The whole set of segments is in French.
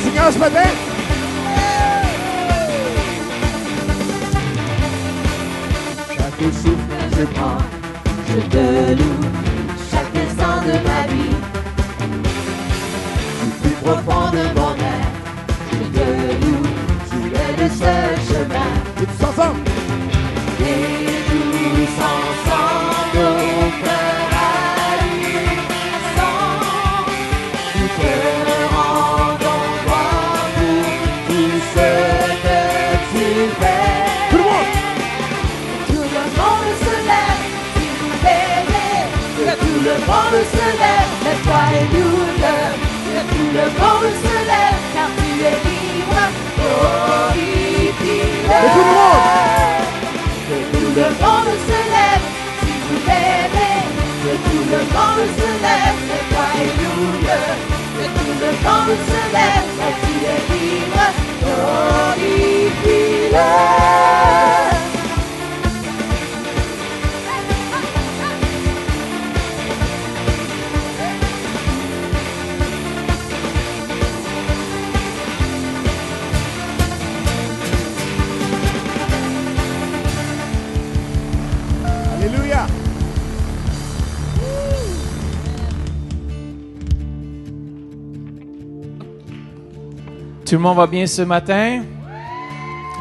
Seigneur ce matin? Chaque souffle que je prends, je te loue. Chaque instant de ma vie, du plus profond de mon être, je te loue. Tu es le seul chemin. Et tous ensemble. Et tous ensemble, nos cœurs à l'unisson, nous te rendons gloire pour tout ce que tu fais. Tout le monde. Tout le monde se lève, si vous l'aimez. Que tout le monde se lève, lève-toi et loue-le. Que tout le monde se lève, car tu es libre, glorifie-le. Et tout le monde. Que tout le monde se lève, si vous l'aimez. Que tout le monde se lève, lève-toi et loue-le. Que tout le monde se lève, car tu es libre, glorifie-le. Alléluia. Tout le monde va bien ce matin?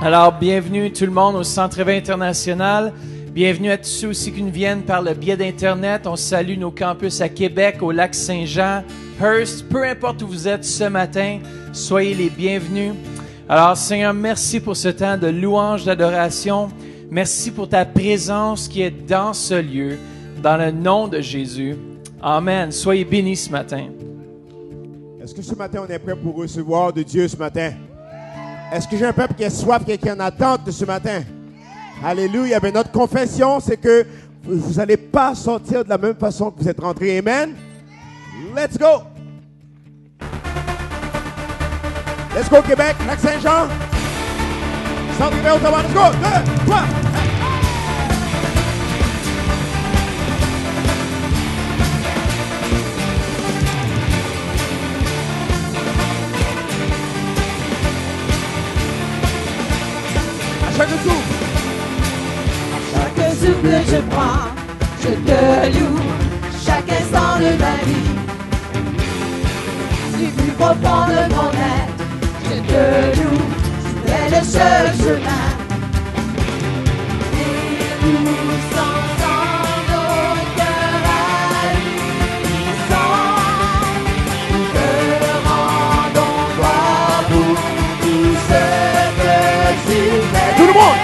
Alors, bienvenue tout le monde au Centre Éveil International. Bienvenue à tous ceux aussi qui nous viennent par le biais d'Internet. On salue nos campus à Québec, au Lac-Saint-Jean, Hearst. Peu importe où vous êtes ce matin, soyez les bienvenus. Alors, Seigneur, merci pour ce temps de louange, d'adoration. Merci pour ta présence qui est dans ce lieu, dans le nom de Jésus. Amen. Soyez bénis ce matin. Est-ce que ce matin, on est prêt pour recevoir de Dieu ce matin? Est-ce que j'ai un peuple qui est soif, qui est en attente de ce matin? Alléluia. Ben, notre confession, c'est que vous n'allez pas sortir de la même façon que vous êtes rentrés. Amen. Let's go. Let's go, Québec, Lac-Saint-Jean. Centre Éveil Ottawa. Let's go. 2, 3. Chaque souffle. Chaque souffle que je prends, je te loue. Chaque instant de ma vie, du plus profond de mon être, je te loue. Tu es le seul chemin. Et tous ensemble, nos cœurs à l'unisson, nous te rendons gloire pour tout ce que tu fais. Tout le monde.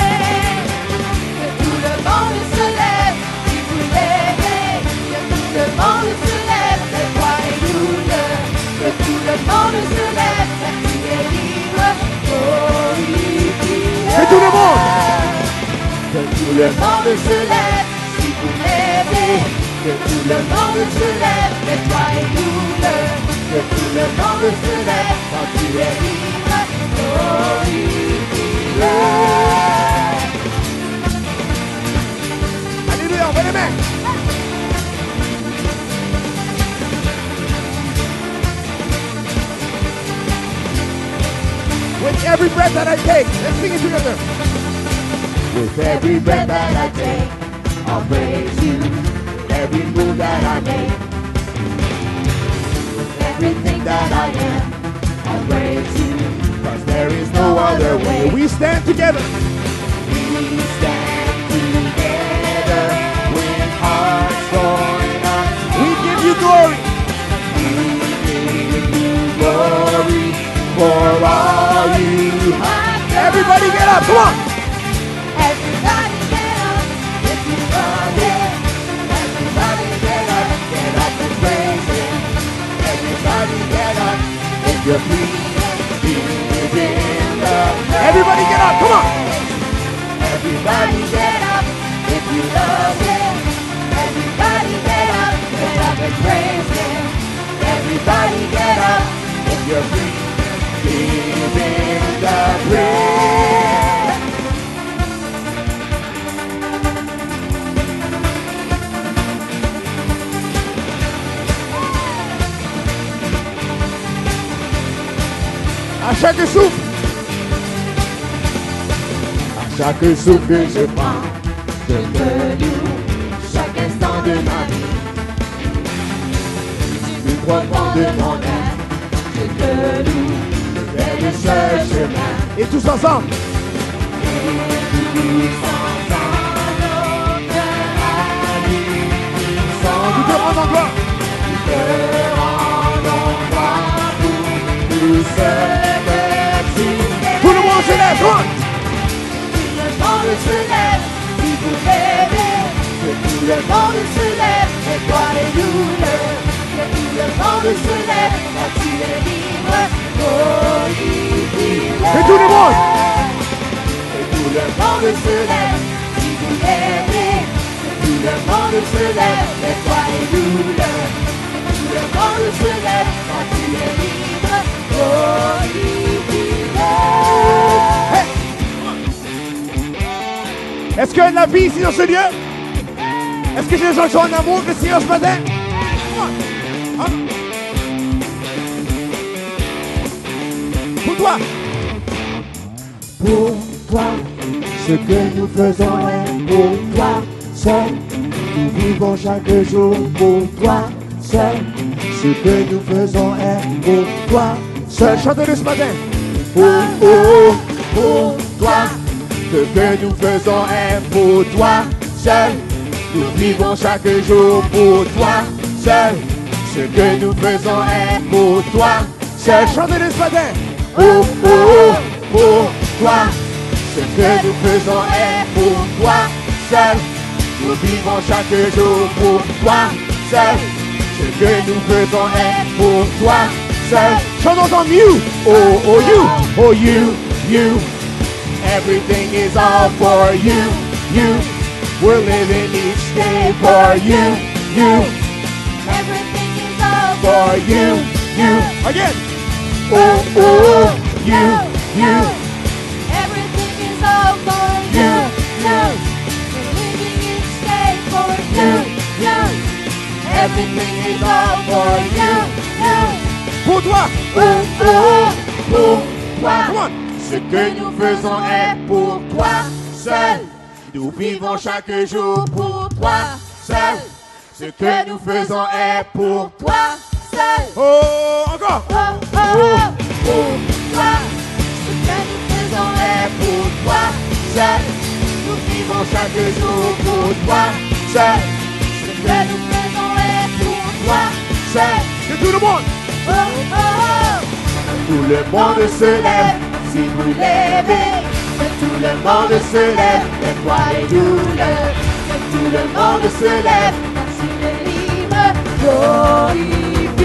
Que tout le monde se lève, si vous l'aimez. Que tout le monde se lève, lève-toi et loue-le. Que tout le monde se lève, car tu es libre, glorifie-le. C'est tout le monde. Que tout le monde se lève, si vous l'aimez. Que tout le monde se lève, lève-toi et loue-le. Que tout le monde se lève, car tu es libre, glorifie-le. Alléluia, on va les mains. With every breath that I take, let's sing it together. With every breath that I take, I'll praise you. With every move that I make, with everything that I am, I'll praise you. 'Cause there is no other way. We stand together. We stand together with hearts going on. We give you glory. We give you glory for all you have done. Everybody get up, come on. Everybody get up if you love Him. Everybody get up and praise Him. Everybody get up if you're free. Live in the Everybody get up, come on. Everybody get up if you love Him. Everybody get up and praise Him. Everybody get up if you're free. Live in the praise. À chaque souffle. À chaque souffle que je prends, je te loue chaque instant de ma vie. Du profond de mon âme, je te loue, c'est le seul chemin. Et tous ensemble. Nous te rendons gloire. Nous te rendons gloire pour tout ce que tu es. Tout le monde se lève. Toi. Tout le monde se lève, si vous l'aimez. Que tout le monde se lève, et toi les douleurs. Que tout le monde se lève, car tu es libre. Et tout le monde. Que tout le monde se lève, si vous l'aimez. Que tout le monde se lève, et toi les douleurs. Que tout le monde se lève, car tu es libre. Hey. Est-ce qu'il y a de la vie ici dans ce lieu? Est-ce que les gens sont en amour que Seigneur ce matin? Pour toi. Pour toi, ce que nous faisons est pour toi seul. Nous vivons chaque jour pour toi seul. Ce que nous faisons est pour toi seul. Chantez-le ce matin. Pour toi, ce que nous faisons est pour toi seul. Nous vivons chaque jour pour toi seul. Ce que nous faisons est pour toi seul. Chantez-le ce matin. Pour toi, ce que nous faisons est pour toi seul. Nous vivons chaque jour pour toi seul. Ce que nous faisons est pour toi seul. Chantons en you. Oh you. Oh you. Everything is all for you. We're living each day for you. Everything is all for you. Again. Oh you. Everything is all for you. We're living each day for you. Everything is all for you. Pour toi. Pour toi. Come on. Ce que nous faisons est pour toi seul. Nous vivons chaque jour pour toi seul. Ce que nous faisons est pour toi seul. Oh, encore. Pour toi. Ce que nous faisons est pour toi seul. Nous vivons chaque jour pour toi seul. Ce que nous faisons est pour toi seul. Que tout le monde. Tout le monde se lève si vous l'aimez. Que tout le monde se lève, et toi les douleurs. Que tout le monde se lève, car tu es libre, glorifie-le.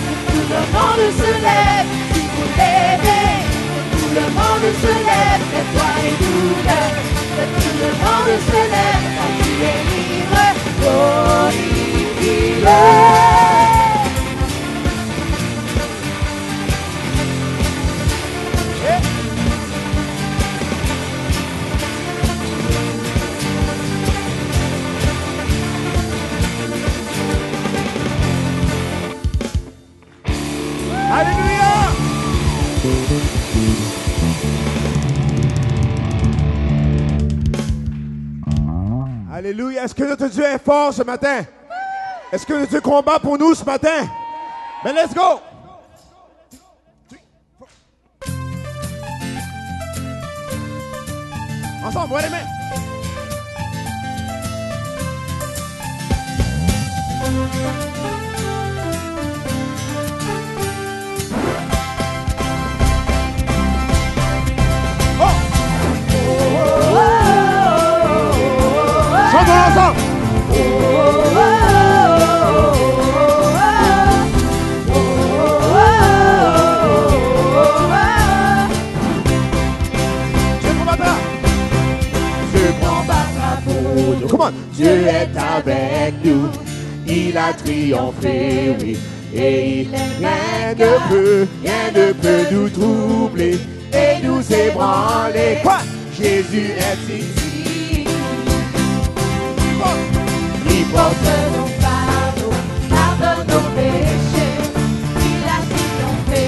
Que tout le monde se lève si vous l'aimez. Que tout le monde se lève, et toi les douleurs. Que tout le monde se lève, car tu es libre, glorifie-le. Alléluia. Alléluia. Est-ce que notre Dieu est fort ce matin? Est-ce que notre Dieu combat pour nous ce matin? Mais let's go. Ensemble, ouais les mains. Chantons ensemble. Dieu combattra pour nous. Come on. Dieu est avec nous, il a triomphé, oui, et rien ne peut nous troubler et nous ébranler. Quoi? Jésus est ici, il porte nos fardeaux, pardonne nos péchés, il a triomphé,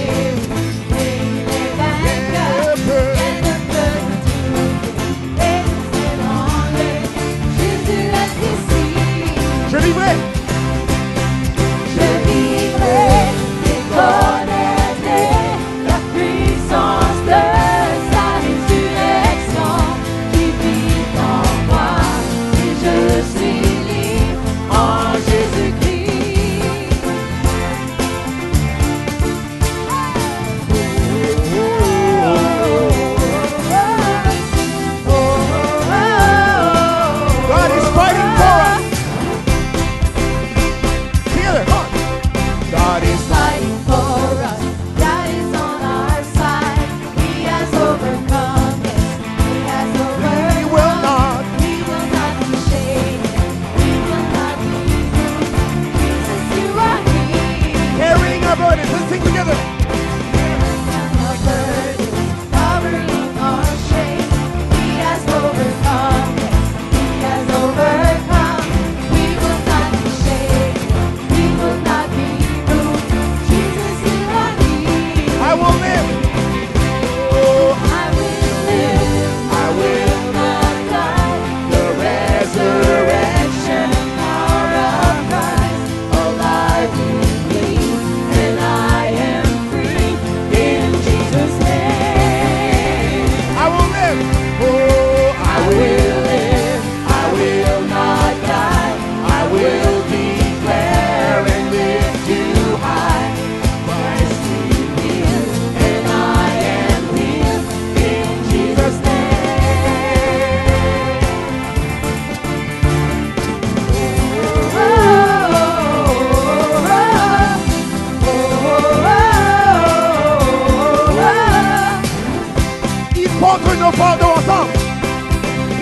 nos fardeaux ensemble.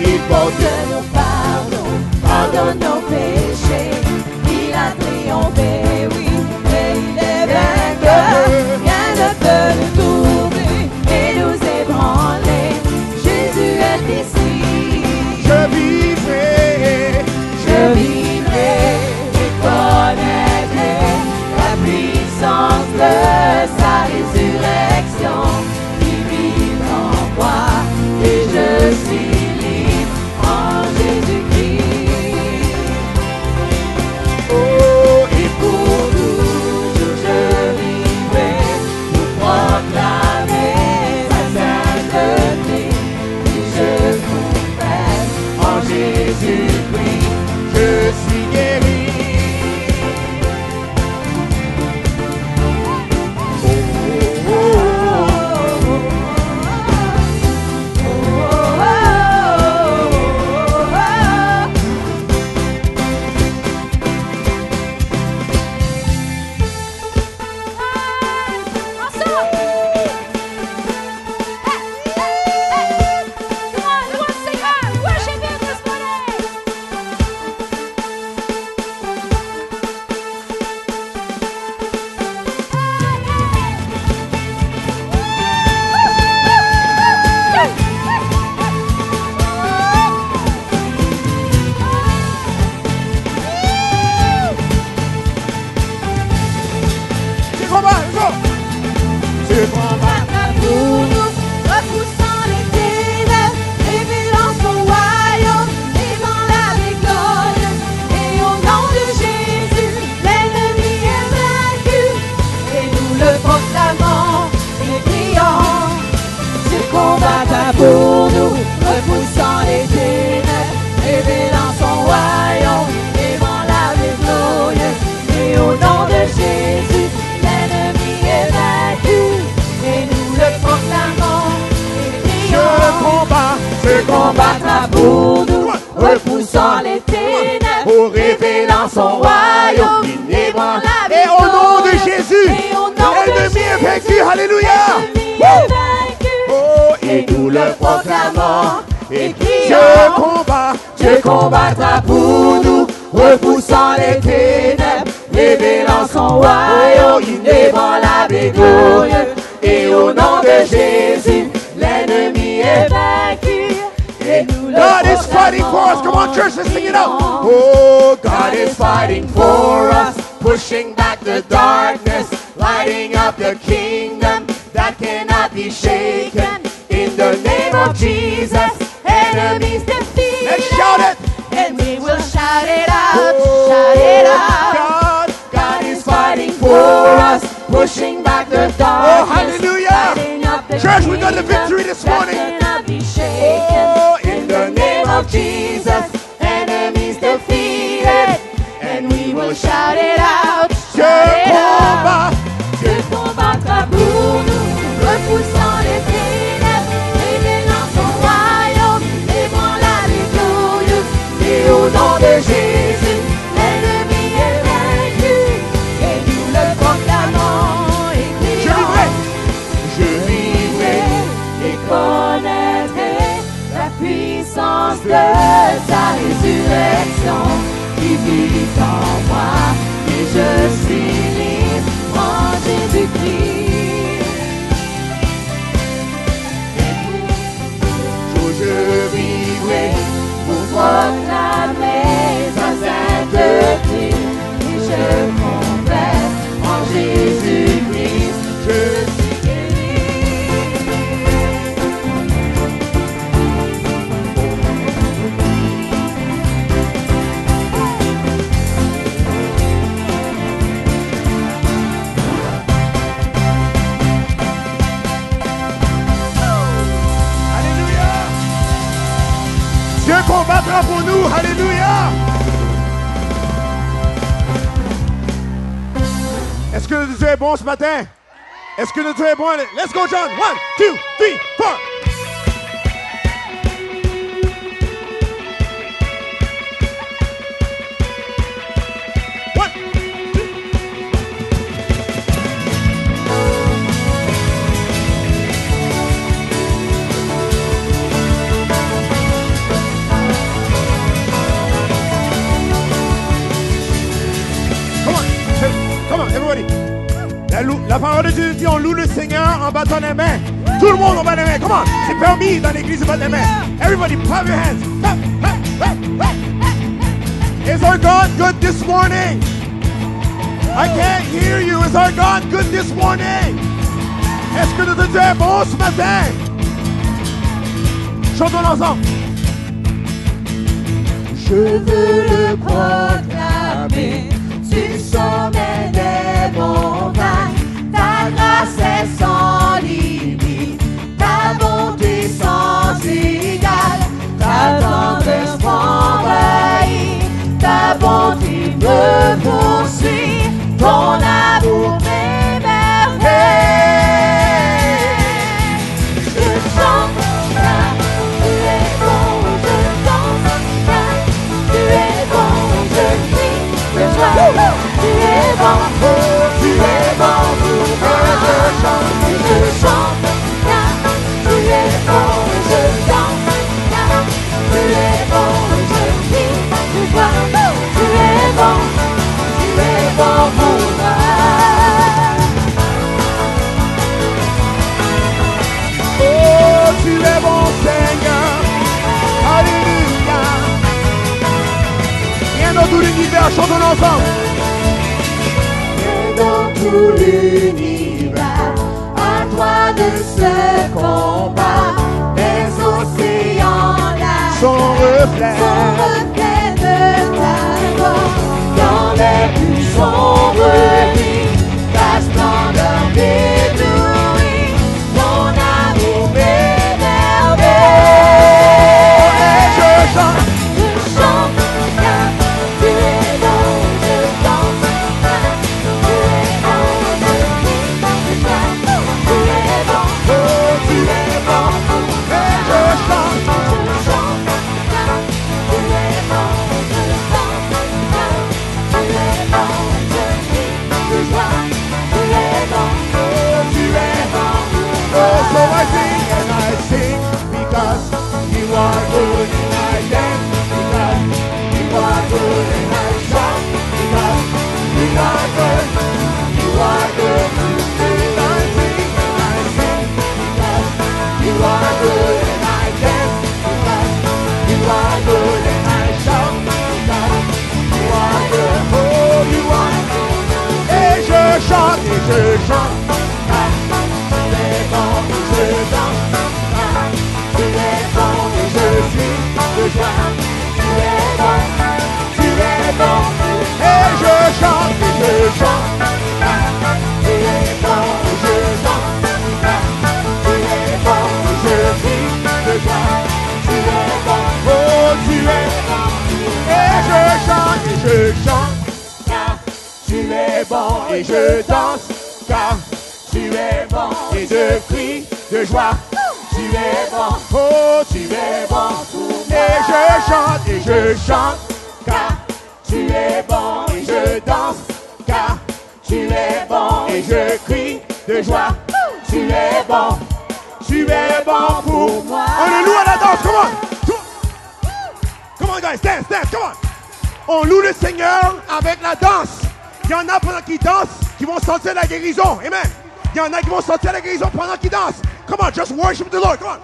Il porte nos fardeaux, pardonne nos péchés. Il a triomphé, oui, et il est vainqueur. Rien ne peut nous tourner et nous ébranler. Jésus est ici. Je vivrai et connaîtrai la puissance de sa résurrection. Il vit en moi et je suis libre en Jésus-Christ. Oh, et pour toujours je vivrai pour proclamer sa sainteté. Et je confesse en Jésus-Christ, je suis guéri. Pour nous, repoussant les ténèbres, révélant son royaume, aimant la vie glorieuse. Et au nom de Jésus, l'ennemi est vaincu, et nous le proclamons et crions. Je combattra pour nous, repoussant les ténèbres, révélant son royaume, aimant la vie Et au nom de glorieuse. Jésus, Et au nom de l'ennemi est Jésus, vaincu. Alléluia. l'ennemi est vaincu. Et nous le proclamons et crions. Je combattra pour nous, repoussant les ténèbres, révélant son royaume, inébranlable et glorieux. Et au nom de Jésus, l'ennemi est vaincu. Et nous le God is fighting for us. Come on, church, let's sing it out. Oh, God is fighting for us, pushing back the darkness, lighting up the kingdom that cannot be shaken. In the name of Jesus, enemies defeated. let's shout it. And we will shout it out, Oh, shout it out. God is fighting for us, pushing back the darkness. hallelujah. lighting up the Church, we got the kingdom victory this that morning. cannot be shaken. Oh, in the name of Jesus, enemies defeated. And we will shout it out, Je shout it out. combat. Je combattra pour nous, repoussant les ténèbres, révélant son royaume, ébranlable et glorieux. Et au nom de Jésus, l'ennemi est vaincu, et nous le proclamons et crions. Je vivrai et connaîtrai la puissance de sa résurrection qui vit en moi, et je suis libre en Jésus-Christ. Je vivrai pour proclamer sa sainteté, et je confesse en Jésus-Christ, je suis guéri. Dieu combattra pour nous. Alléluia. Est-ce que le Dieu est bon ce matin? Est-ce que le Dieu est bon? Let's go, John. 1, 2, 3, 4. La parole de Dieu dit on loue le Seigneur en battant les mains. Tout le monde en bat les mains. Come on. C'est permis dans l'église de battre les mains. Everybody, clap your hands. Is our God good this morning? I can't hear you. Is our God good this morning? Est-ce que notre Dieu est bon ce matin? Chantons ensemble. Je veux le proclamer du sommet des montagnes. Ta grâce est sans limite, ta bonté sans égale, ta tendresse m'envahit, ta bonté me poursuit, ton amour m'émerveille. Je chante car tu es bon, je danse car tu es bon, je crie de joie. Tu es bon, oh, tu es bon pour moi. Je chante car tu es bon, je danse car tu es bon, je crie de joie. Tu es bon pour moi. Oh, tu es bon Seigneur. Alléluia. Viens dans tout l'univers, chantons ensemble. Et dans tout l'univers, à toi de ce combat, les océans, la Son reflet. de ta gloire, dans les plus sombres nuits, ta splendeur m'éblouit, ton amour m'émerveille. Je chante. Je chante car tu es bon, je danse car tu es bon, je crie de joie. Tu es bon, oh, tu es bon pour moi. Je chante. Je chante car tu es bon, je danse car tu es bon, je crie de joie. Tu es bon, oh, tu es bon pour Oh, so moi. I sing and I sing because you are good and I dance because you are good and I shout because you are good. You are good. And I sing because you are good and I dance because you are good and I shout because you are good. Oh, you are good. Et je chante car tu es bon et je danse car tu es bon et je suis de joie. Tu es bon et je chante car tu es bon et je danse car tu es bon et je suis de joie. Tu es bon, oh tu es bon et je chante car tu es bon et je danse car tu es bon et je crie de joie. Tu es bon, oh tu es bon et je chante car tu es bon et je danse car tu es bon et je crie de joie. Tu es bon pour moi. On le loue à la danse, come on. Come on guys, dance, come on. On loue le Seigneur avec la danse. Il y en a pendant qu'ils dansent qui vont sentir la guérison. Amen. Il y en a qui vont sentir la guérison pendant qu'ils dansent. Come on, just worship the Lord. Come on.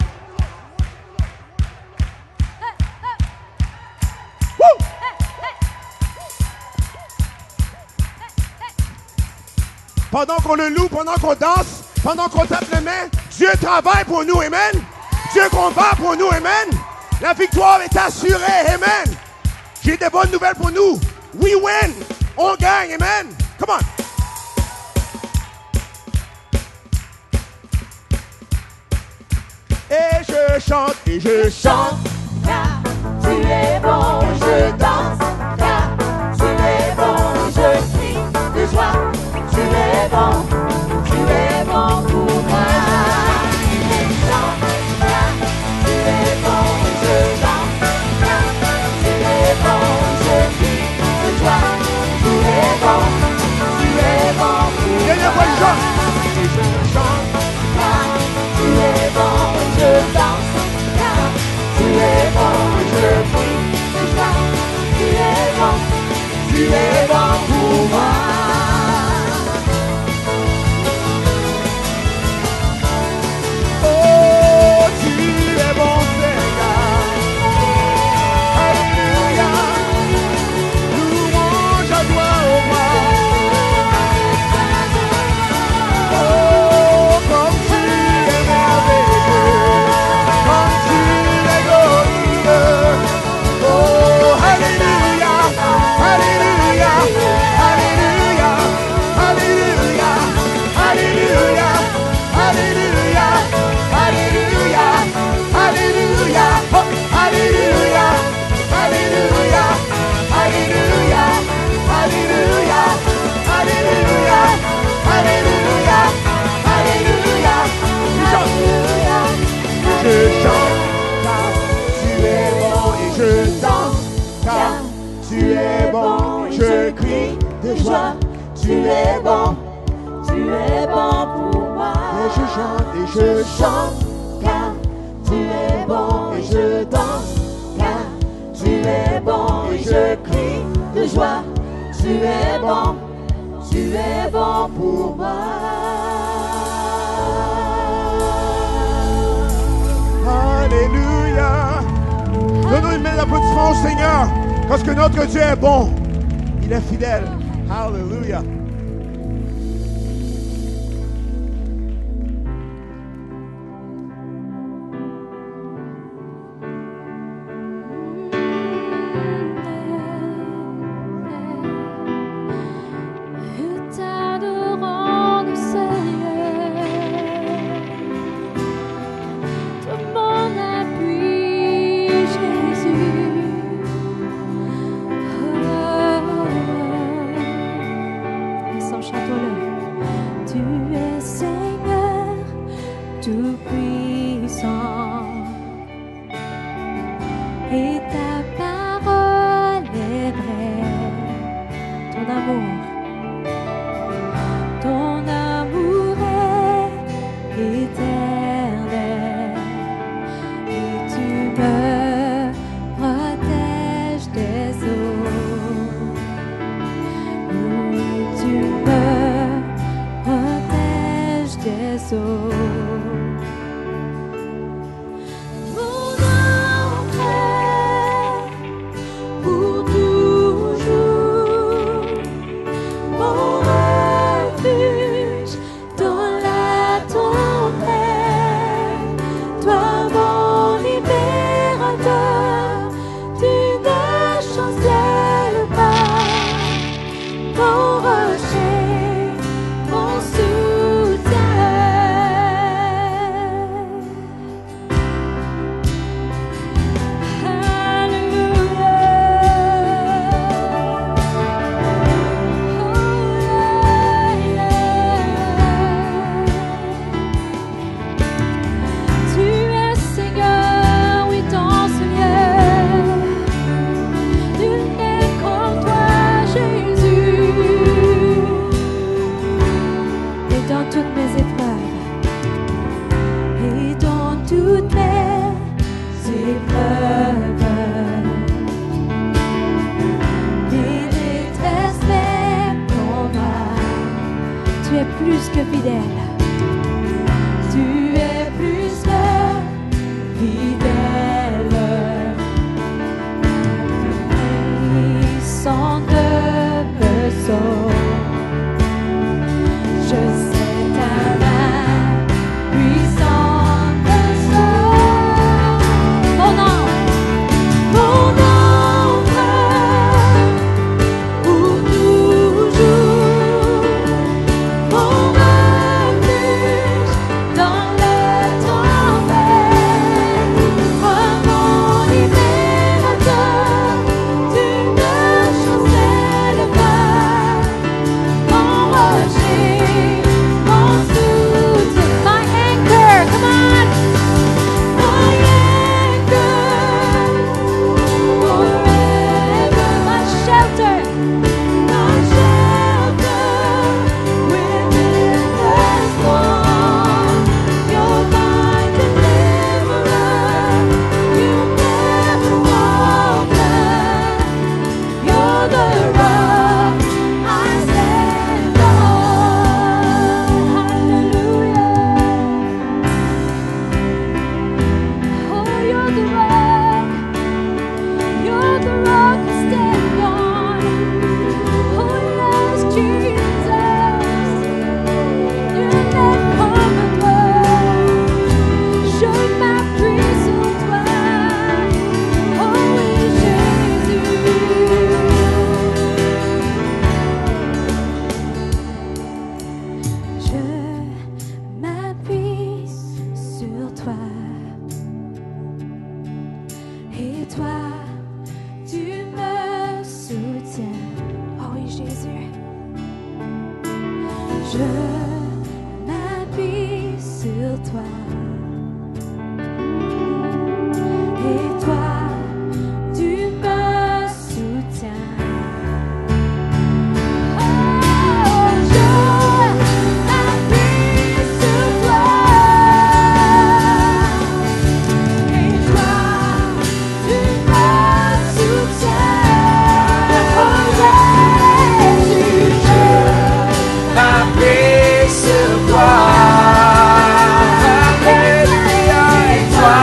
Woo! Pendant qu'on le loue, pendant qu'on danse, pendant qu'on tape les mains, Dieu travaille pour nous. Amen. Dieu combat pour nous. Amen. La victoire est assurée. Amen. J'ai des bonnes nouvelles pour nous. We win. On gagne. Amen. Come on. Et je chante. Car tu es bon, je danse. Car tu es bon, je crie de joie. Tu es bon pour moi. Je chante. Car tu es bon, je danse. Car tu es bon, je crie de joie. Tu es bon pour moi. Dernière fois, je chante. Et je chante. Car tu es bon, je danse. Car tu es Hallelujah, hallelujah, hallelujah, oh, hallelujah, hallelujah, hallelujah, hallelujah, hallelujah, hallelujah, hallelujah, hallelujah. Je chante car tu es bon et je danse car tu es bon. Je crie de joie, tu es bon. Tu es bon pour moi. Et je chante, Car tu es bon. Et je danse, car tu es bon. Et je crie de joie. Tu es bon pour moi. Alléluia. Donnons une main d'applaudissement au Seigneur, parce que notre Dieu est bon. Il est fidèle. Alléluia. toi. Et toi, tu me soutiens. Oh, je m'appuie sur toi. Et toi, tu me soutiens. Oh, Jésus, je m'appuie sur toi. Alléluia, et toi,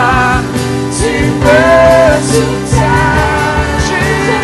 tu me soutiens. Jésus,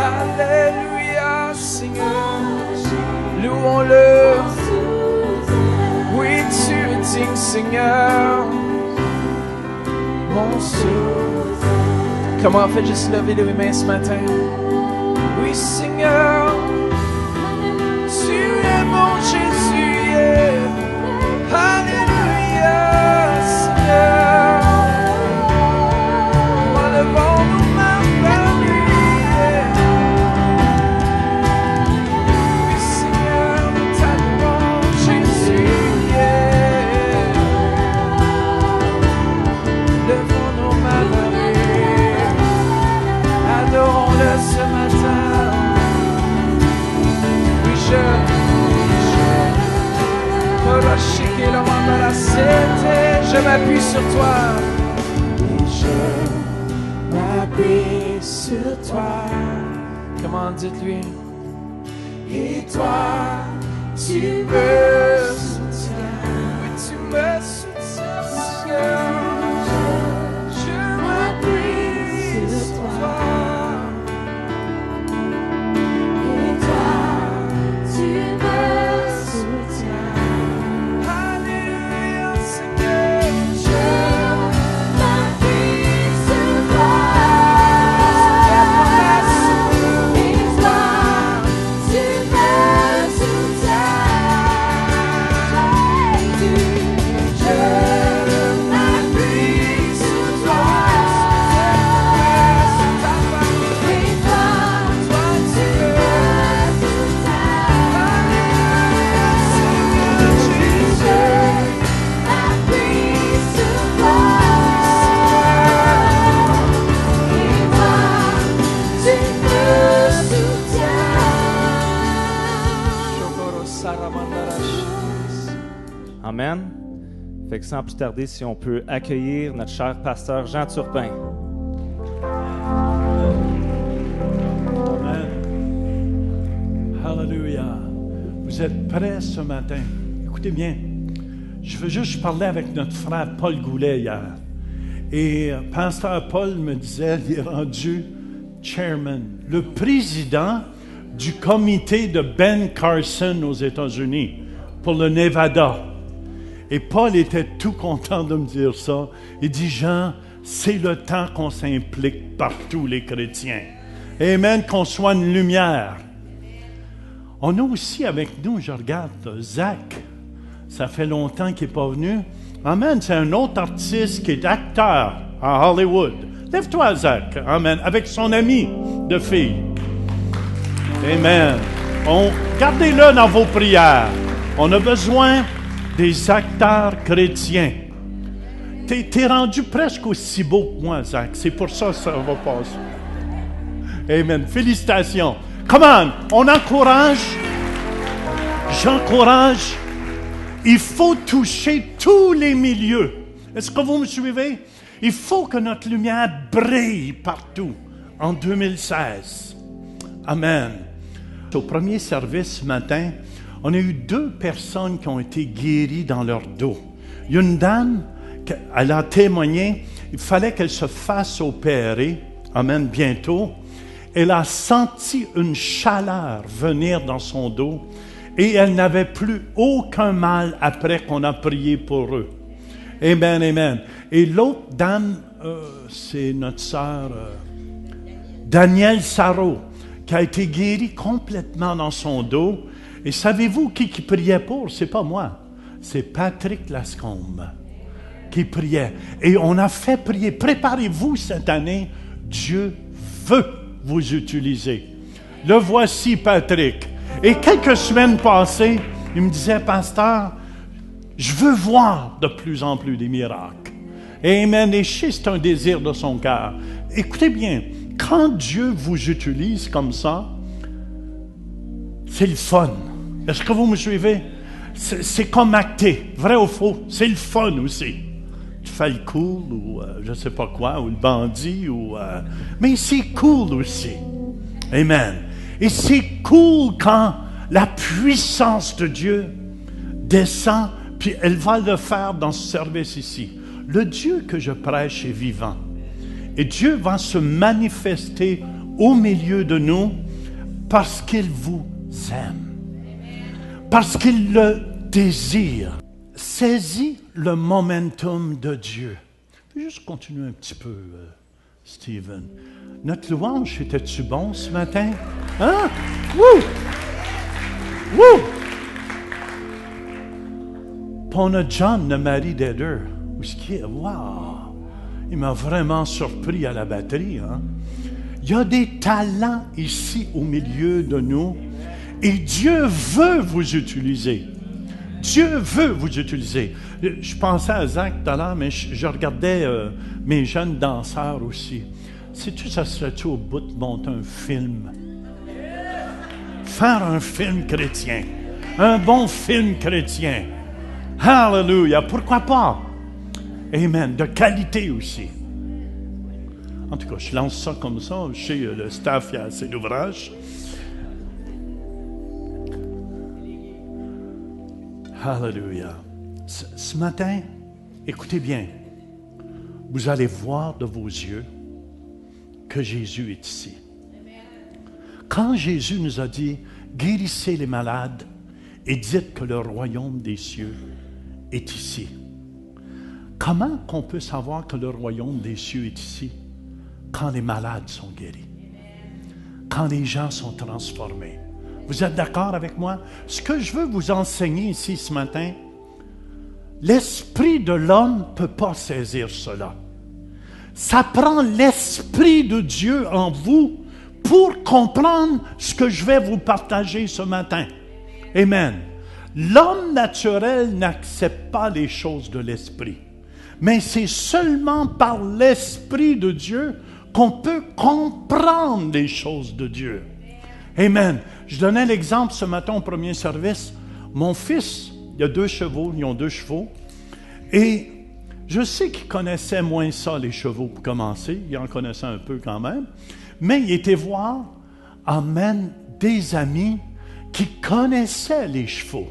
Alléluia, Seigneur, louons-le. Oui, tu es digne, Seigneur, mon soutien. Comment on fait juste lever les mains ce matin? Oui, Seigneur, tu es mon Jésus. Yeah. Alléluia, Seigneur. En levant nos mains vers lui. Oui, Seigneur, nous t'adorons, Jésus. Yeah. Levons nos mains vers lui. Adorons-le ce matin. Oui, je m'appuie sur toi. Et je m'appuie sur toi. Comment dites-lui? Et toi, tu me soutiens. Oui, tu me soutiens, Seigneur. Je m'appuie sur toi. Et toi, tu me soutiens. Alléluia, Seigneur. Je m'appuie sur toi. Et toi, tu me soutiens. Jésus, je m'appuie sur toi. Et toi, tu me Amen. Fait que sans plus tarder, si on peut accueillir notre cher pasteur Jean Turpin. Amen. Hallelujah. Vous êtes prêts ce matin? Écoutez bien. Je veux juste parler avec notre frère Paul Goulet hier. Et pasteur Paul me disait, il est rendu chairman, le président du comité de Ben Carson aux États-Unis pour le Nevada. Et Paul était tout content de me dire ça. Il dit, Jean, c'est le temps qu'on s'implique partout, les chrétiens. Amen, qu'on soit une lumière. On a aussi avec nous, je regarde, Zach. Ça fait longtemps qu'il n'est pas venu. Amen, c'est un autre artiste qui est acteur à Hollywood. Lève-toi, Zach. Amen. Avec son ami de fille. Amen. Gardez-le dans vos prières. On a besoin des acteurs chrétiens. T'es rendu presque aussi beau que moi, Zach. C'est pour ça que ça va passer. Amen. Félicitations. Come on. On encourage. J'encourage. Il faut toucher tous les milieux. Est-ce que vous me suivez? Il faut que notre lumière brille partout en 2016. Amen. Au premier service ce matin, on a eu 2 personnes qui ont été guéries dans leur dos. Il y a une dame, elle a témoigné, il fallait qu'elle se fasse opérer, amen, bientôt. Elle a senti une chaleur venir dans son dos et elle n'avait plus aucun mal après qu'on a prié pour eux. Amen, amen. Et l'autre dame, c'est notre sœur Danielle Sarro, qui a été guérie complètement dans son dos. Et savez-vous qui priait pour? C'est pas moi, c'est Patrick Lascombe qui priait. Et on a fait prier. Préparez-vous cette année, Dieu veut vous utiliser. Le voici, Patrick. Et quelques semaines passées, il me disait, pasteur, je veux voir de plus en plus des miracles. Amen. Et c'est un désir de son cœur. Écoutez bien, quand Dieu vous utilise comme ça, c'est le fun. Est-ce que vous me suivez? C'est comme acter, vrai ou faux, c'est le fun aussi. Tu fais le cool ou je ne sais pas quoi, ou le bandit, mais c'est cool aussi. Amen. Et c'est cool quand la puissance de Dieu descend, puis elle va le faire dans ce service ici. Le Dieu que je prêche est vivant. Et Dieu va se manifester au milieu de nous parce qu'il vous aime. Parce qu'il le désire. Saisis le momentum de Dieu. Je vais juste continuer un petit peu, Stephen. Notre louange, était-tu bon ce matin? Hein? Wouh! Wouh! Puis on a John, le mari d'Heather. Où est-ce qu'il est? Wow! Il m'a vraiment surpris à la batterie. Hein? Il y a des talents ici au milieu de nous. Et Dieu veut vous utiliser. Dieu veut vous utiliser. Je pensais à Zach tout à l'heure, mais je regardais mes jeunes danseurs aussi. Sais-tu, ça serait-tu au bout de monter un film? Faire un film chrétien. Un bon film chrétien. Hallelujah. Pourquoi pas? Amen. De qualité aussi. En tout cas, je lance ça comme ça. Je sais, le staff, il y a assez d'ouvrages. Hallelujah. Ce matin, écoutez bien. Vous allez voir de vos yeux que Jésus est ici. Quand Jésus nous a dit, guérissez les malades et dites que le royaume des cieux est ici. Comment qu'on peut savoir que le royaume des cieux est ici? Quand les malades sont guéris. Quand les gens sont transformés. Vous êtes d'accord avec moi? Ce que je veux vous enseigner ici ce matin, l'esprit de l'homme ne peut pas saisir cela. Ça prend l'esprit de Dieu en vous pour comprendre ce que je vais vous partager ce matin. Amen. L'homme naturel n'accepte pas les choses de l'esprit. Mais c'est seulement par l'esprit de Dieu qu'on peut comprendre les choses de Dieu. Amen. Je donnais l'exemple ce matin au premier service. Mon fils, il y a 2 chevaux, ils ont 2 chevaux. Et je sais qu'il connaissait moins ça, les chevaux, pour commencer. Il en connaissait un peu quand même. Mais il était voir, amen, des amis qui connaissaient les chevaux.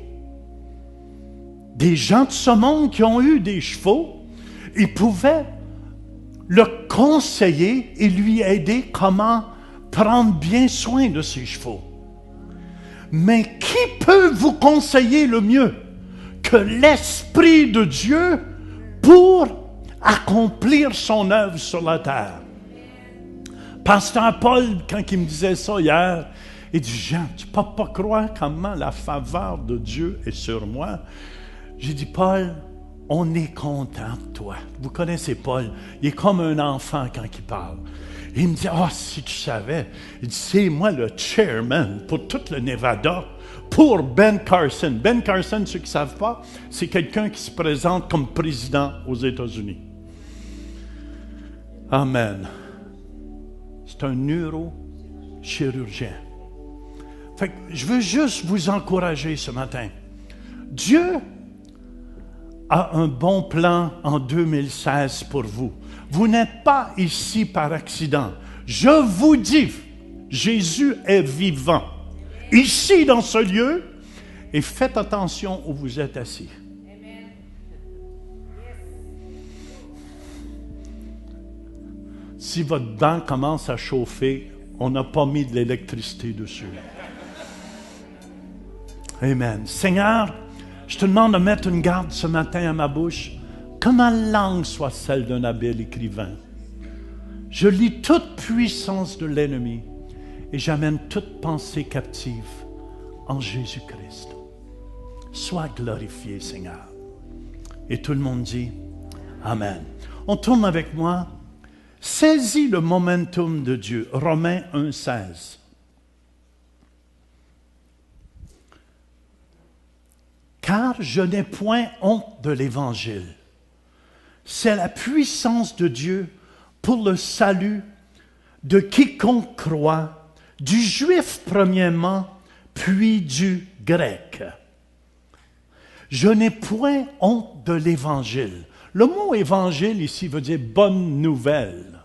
Des gens de ce monde qui ont eu des chevaux, ils pouvaient le conseiller et lui aider comment prendre bien soin de ses chevaux. Mais qui peut vous conseiller le mieux que l'Esprit de Dieu pour accomplir son œuvre sur la terre? Pasteur Paul, quand il me disait ça hier, il dit, Jean, tu ne peux pas croire comment la faveur de Dieu est sur moi. J'ai dit, Paul, on est content de toi. Vous connaissez Paul, il est comme un enfant quand il parle. Il me dit, si tu savais, il dit, c'est moi le chairman pour tout le Nevada, pour Ben Carson. Ben Carson, ceux qui ne savent pas, c'est quelqu'un qui se présente comme président aux États-Unis. Amen. C'est un neurochirurgien. Fait que je veux juste vous encourager ce matin. Dieu a un bon plan en 2016 pour vous. Vous n'êtes pas ici par accident. Je vous dis, Jésus est vivant. Ici, dans ce lieu, et faites attention où vous êtes assis. Si votre dent commence à chauffer, on n'a pas mis de l'électricité dessus. Amen. Seigneur, je te demande de mettre une garde ce matin à ma bouche, que ma langue soit celle d'un habile écrivain. Je lis toute puissance de l'ennemi et j'amène toute pensée captive en Jésus-Christ. Sois glorifié, Seigneur. Et tout le monde dit Amen. On tourne avec moi. Saisis le momentum de Dieu. Romains 1,16. Car je n'ai point honte de l'Évangile. C'est la puissance de Dieu pour le salut de quiconque croit, du juif premièrement, puis du grec. Je n'ai point honte de l'Évangile. Le mot évangile ici veut dire bonne nouvelle.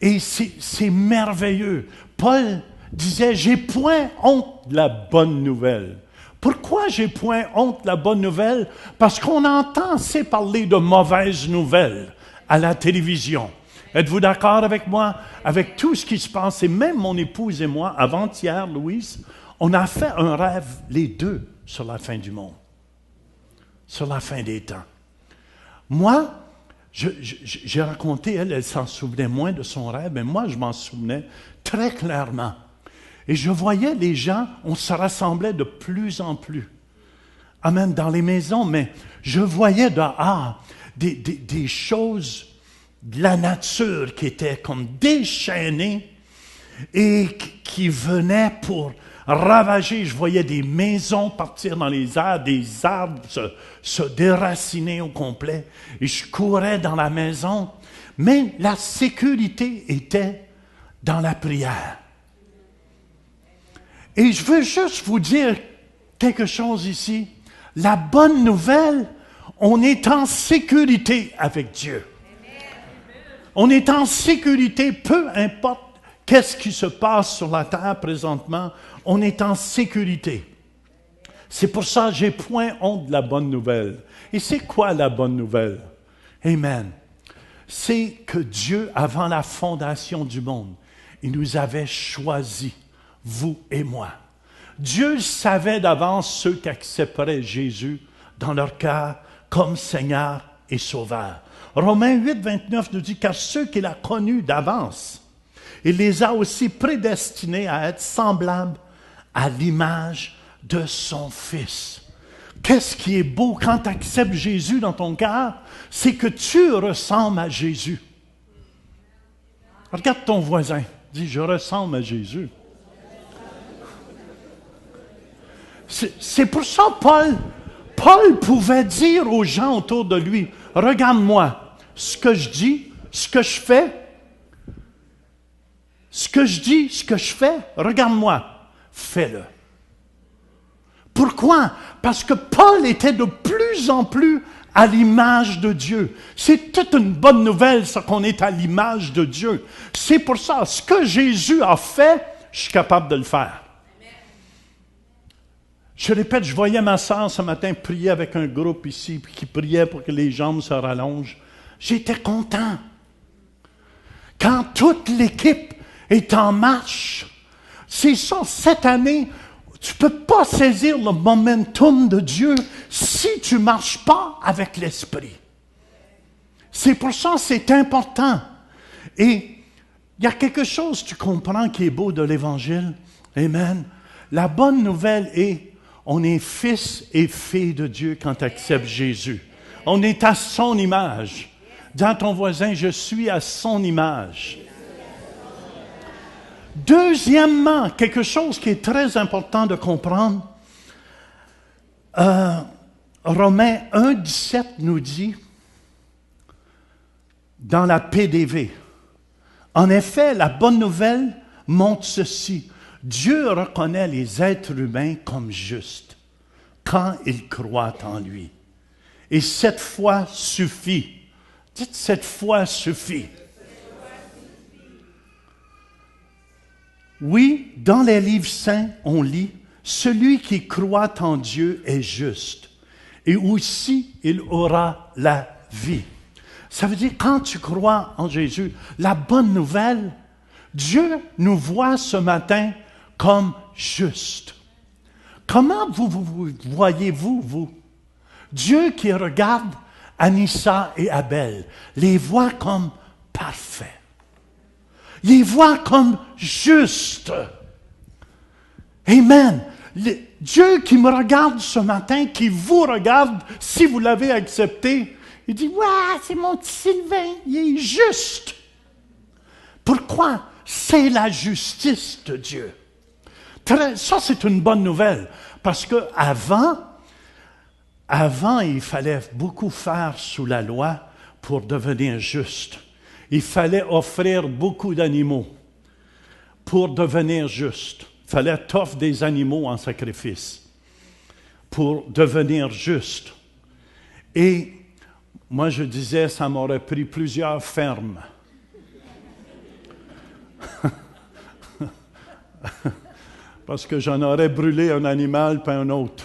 Et c'est merveilleux. Paul disait, j'ai point honte de la bonne nouvelle. Pourquoi j'ai point honte de la bonne nouvelle? Parce qu'on entend assez parler de mauvaises nouvelles à la télévision. Êtes-vous d'accord avec moi? Avec tout ce qui se passe, et même mon épouse et moi, avant-hier, Louise, on a fait un rêve, les deux, sur la fin du monde. Sur la fin des temps. Moi, j'ai raconté, elle s'en souvenait moins de son rêve, mais moi, je m'en souvenais très clairement. Et je voyais les gens, on se rassemblait de plus en plus. Amen, dans les maisons, mais je voyais dehors des choses de la nature qui étaient comme déchaînées et qui venaient pour ravager. Je voyais des maisons partir dans les airs, des arbres se déraciner au complet. Et je courais dans la maison, mais la sécurité était dans la prière. Et je veux juste vous dire quelque chose ici. La bonne nouvelle, on est en sécurité avec Dieu. On est en sécurité, peu importe qu'est-ce qui se passe sur la terre présentement, on est en sécurité. C'est pour ça que j'ai point honte de la bonne nouvelle. Et c'est quoi la bonne nouvelle? Amen. C'est que Dieu, avant la fondation du monde, il nous avait choisis, vous et moi. Dieu savait d'avance ceux qui accepteraient Jésus dans leur cœur comme Seigneur et Sauveur. Romains 8, 29 nous dit, car ceux qu'il a connus d'avance, il les a aussi prédestinés à être semblables à l'image de son Fils. Qu'est-ce qui est beau quand tu acceptes Jésus dans ton cœur? C'est que tu ressembles à Jésus. Regarde ton voisin, dis, je ressemble à Jésus. C'est pour ça Paul pouvait dire aux gens autour de lui, regarde-moi, ce que je dis, ce que je fais, ce que je dis, ce que je fais, regarde-moi, fais-le. Pourquoi? Parce que Paul était de plus en plus à l'image de Dieu. C'est toute une bonne nouvelle, ça, qu'on est à l'image de Dieu. C'est pour ça, ce que Jésus a fait, je suis capable de le faire. Je répète, je voyais ma sœur ce matin prier avec un groupe ici, qui priait pour que les jambes se rallongent. J'étais content. Quand toute l'équipe est en marche, c'est ça, cette année, tu ne peux pas saisir le momentum de Dieu si tu ne marches pas avec l'Esprit. C'est pour ça que c'est important. Et il y a quelque chose, tu comprends, qui est beau de l'Évangile. Amen. La bonne nouvelle est, On est fils et fille de Dieu quand tu acceptes Jésus. On est à son image. Dis à ton voisin, je suis à son image. Deuxièmement, quelque chose qui est très important de comprendre, Romains 1,17 nous dit, dans la PDV, en effet, la bonne nouvelle montre ceci. Dieu reconnaît les êtres humains comme justes quand ils croient en lui. Et cette foi suffit. Dites, cette foi suffit. Oui, dans les livres saints, on lit, celui qui croit en Dieu est juste. Et aussi, il aura la vie. Ça veut dire, quand tu crois en Jésus, la bonne nouvelle, Dieu nous voit ce matin comme juste. Comment vous voyez-vous, vous? Dieu qui regarde Anissa et Abel, les voit comme parfaits. Il les voit comme justes. Amen. Dieu qui me regarde ce matin, qui vous regarde, si vous l'avez accepté, il dit, « Ouais, c'est mon petit Sylvain, il est juste. » Pourquoi? C'est la justice de Dieu. Ça, c'est une bonne nouvelle, parce qu'avant, il fallait beaucoup faire sous la loi pour devenir juste. Il fallait offrir beaucoup d'animaux pour devenir juste. Il fallait t'offrir des animaux en sacrifice pour devenir juste. Et moi, je disais, ça m'aurait pris plusieurs fermes. Parce que j'en aurais brûlé un animal puis un autre.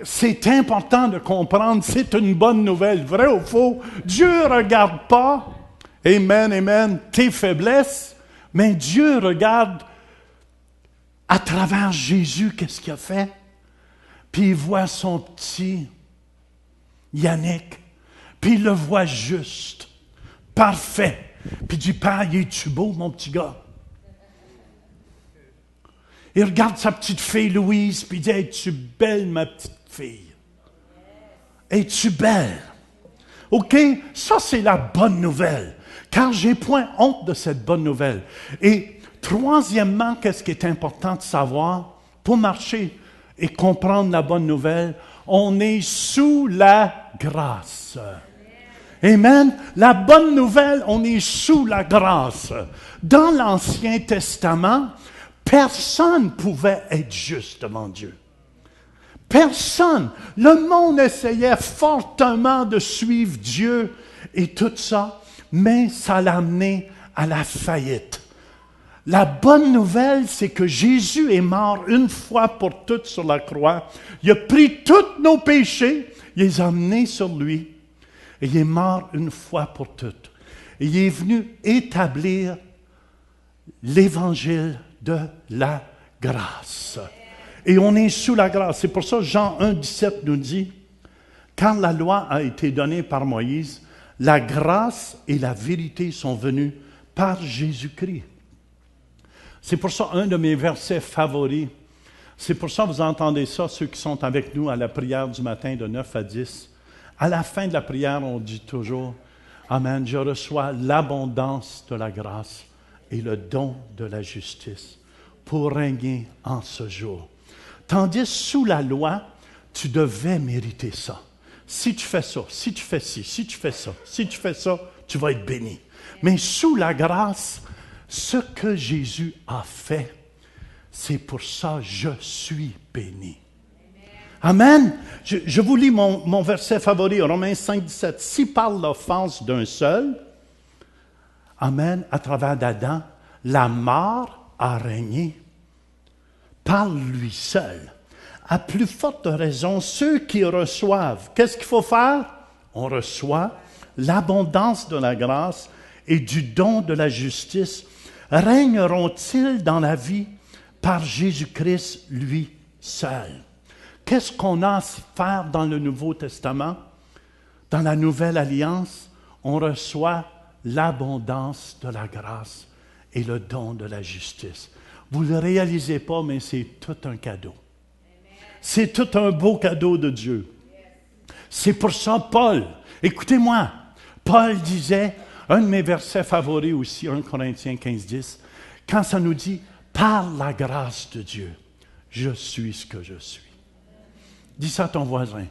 C'est important de comprendre, c'est une bonne nouvelle, vrai ou faux. Dieu ne regarde pas, amen, tes faiblesses, mais Dieu regarde à travers Jésus, qu'est-ce qu'il a fait? Puis il voit son petit Yannick, puis il le voit juste, parfait. Puis il dit, Père, es-tu beau, mon petit gars? Il regarde sa petite fille Louise, puis il dit, es-tu belle, ma petite fille? Es-tu belle? OK? Ça, c'est la bonne nouvelle. Car j'ai point honte de cette bonne nouvelle. Et troisièmement, qu'est-ce qui est important de savoir? Pour marcher et comprendre la bonne nouvelle, on est sous la grâce. Amen. La bonne nouvelle, on est sous la grâce. Dans l'Ancien Testament, personne ne pouvait être juste devant Dieu. Personne. Le monde essayait fortement de suivre Dieu et tout ça, mais ça l'a amené à la faillite. La bonne nouvelle, c'est que Jésus est mort une fois pour toutes sur la croix. Il a pris tous nos péchés, il les a amenés sur lui, et il est mort une fois pour toutes. Et il est venu établir l'évangile de la grâce. Et on est sous la grâce. C'est pour ça que Jean 1,17 nous dit, quand la loi a été donnée par Moïse, la grâce et la vérité sont venues par Jésus-Christ. C'est pour ça un de mes versets favoris. C'est pour ça que vous entendez ça, ceux qui sont avec nous à la prière du matin de 9 à 10. À la fin de la prière, on dit toujours, Amen, je reçois l'abondance de la grâce et le don de la justice pour régner en ce jour. Tandis sous la loi, tu devais mériter ça. Si tu fais ça, si tu fais ci, si tu fais ça, si tu fais ça, tu vas être béni. Mais sous la grâce, ce que Jésus a fait, c'est pour ça que je suis béni. Amen. Je vous lis mon verset favori, Romains 5, 17. Si par l'offense d'un seul, Amen, à travers d'Adam, la mort a régné par lui seul. À plus forte raison, ceux qui reçoivent, qu'est-ce qu'il faut faire? On reçoit l'abondance de la grâce et du don de la justice. Régneront-ils dans la vie par Jésus-Christ lui seul? Qu'est-ce qu'on a à faire dans le Nouveau Testament? Dans la Nouvelle Alliance, on reçoit l'abondance de la grâce et le don de la justice. Vous ne le réalisez pas, mais c'est tout un cadeau. C'est tout un beau cadeau de Dieu. C'est pour ça, Paul, écoutez-moi, Paul disait, un de mes versets favoris aussi, 1 Corinthiens 15, 10, quand ça nous dit, par la grâce de Dieu, je suis ce que je suis. Dis ça à ton voisin.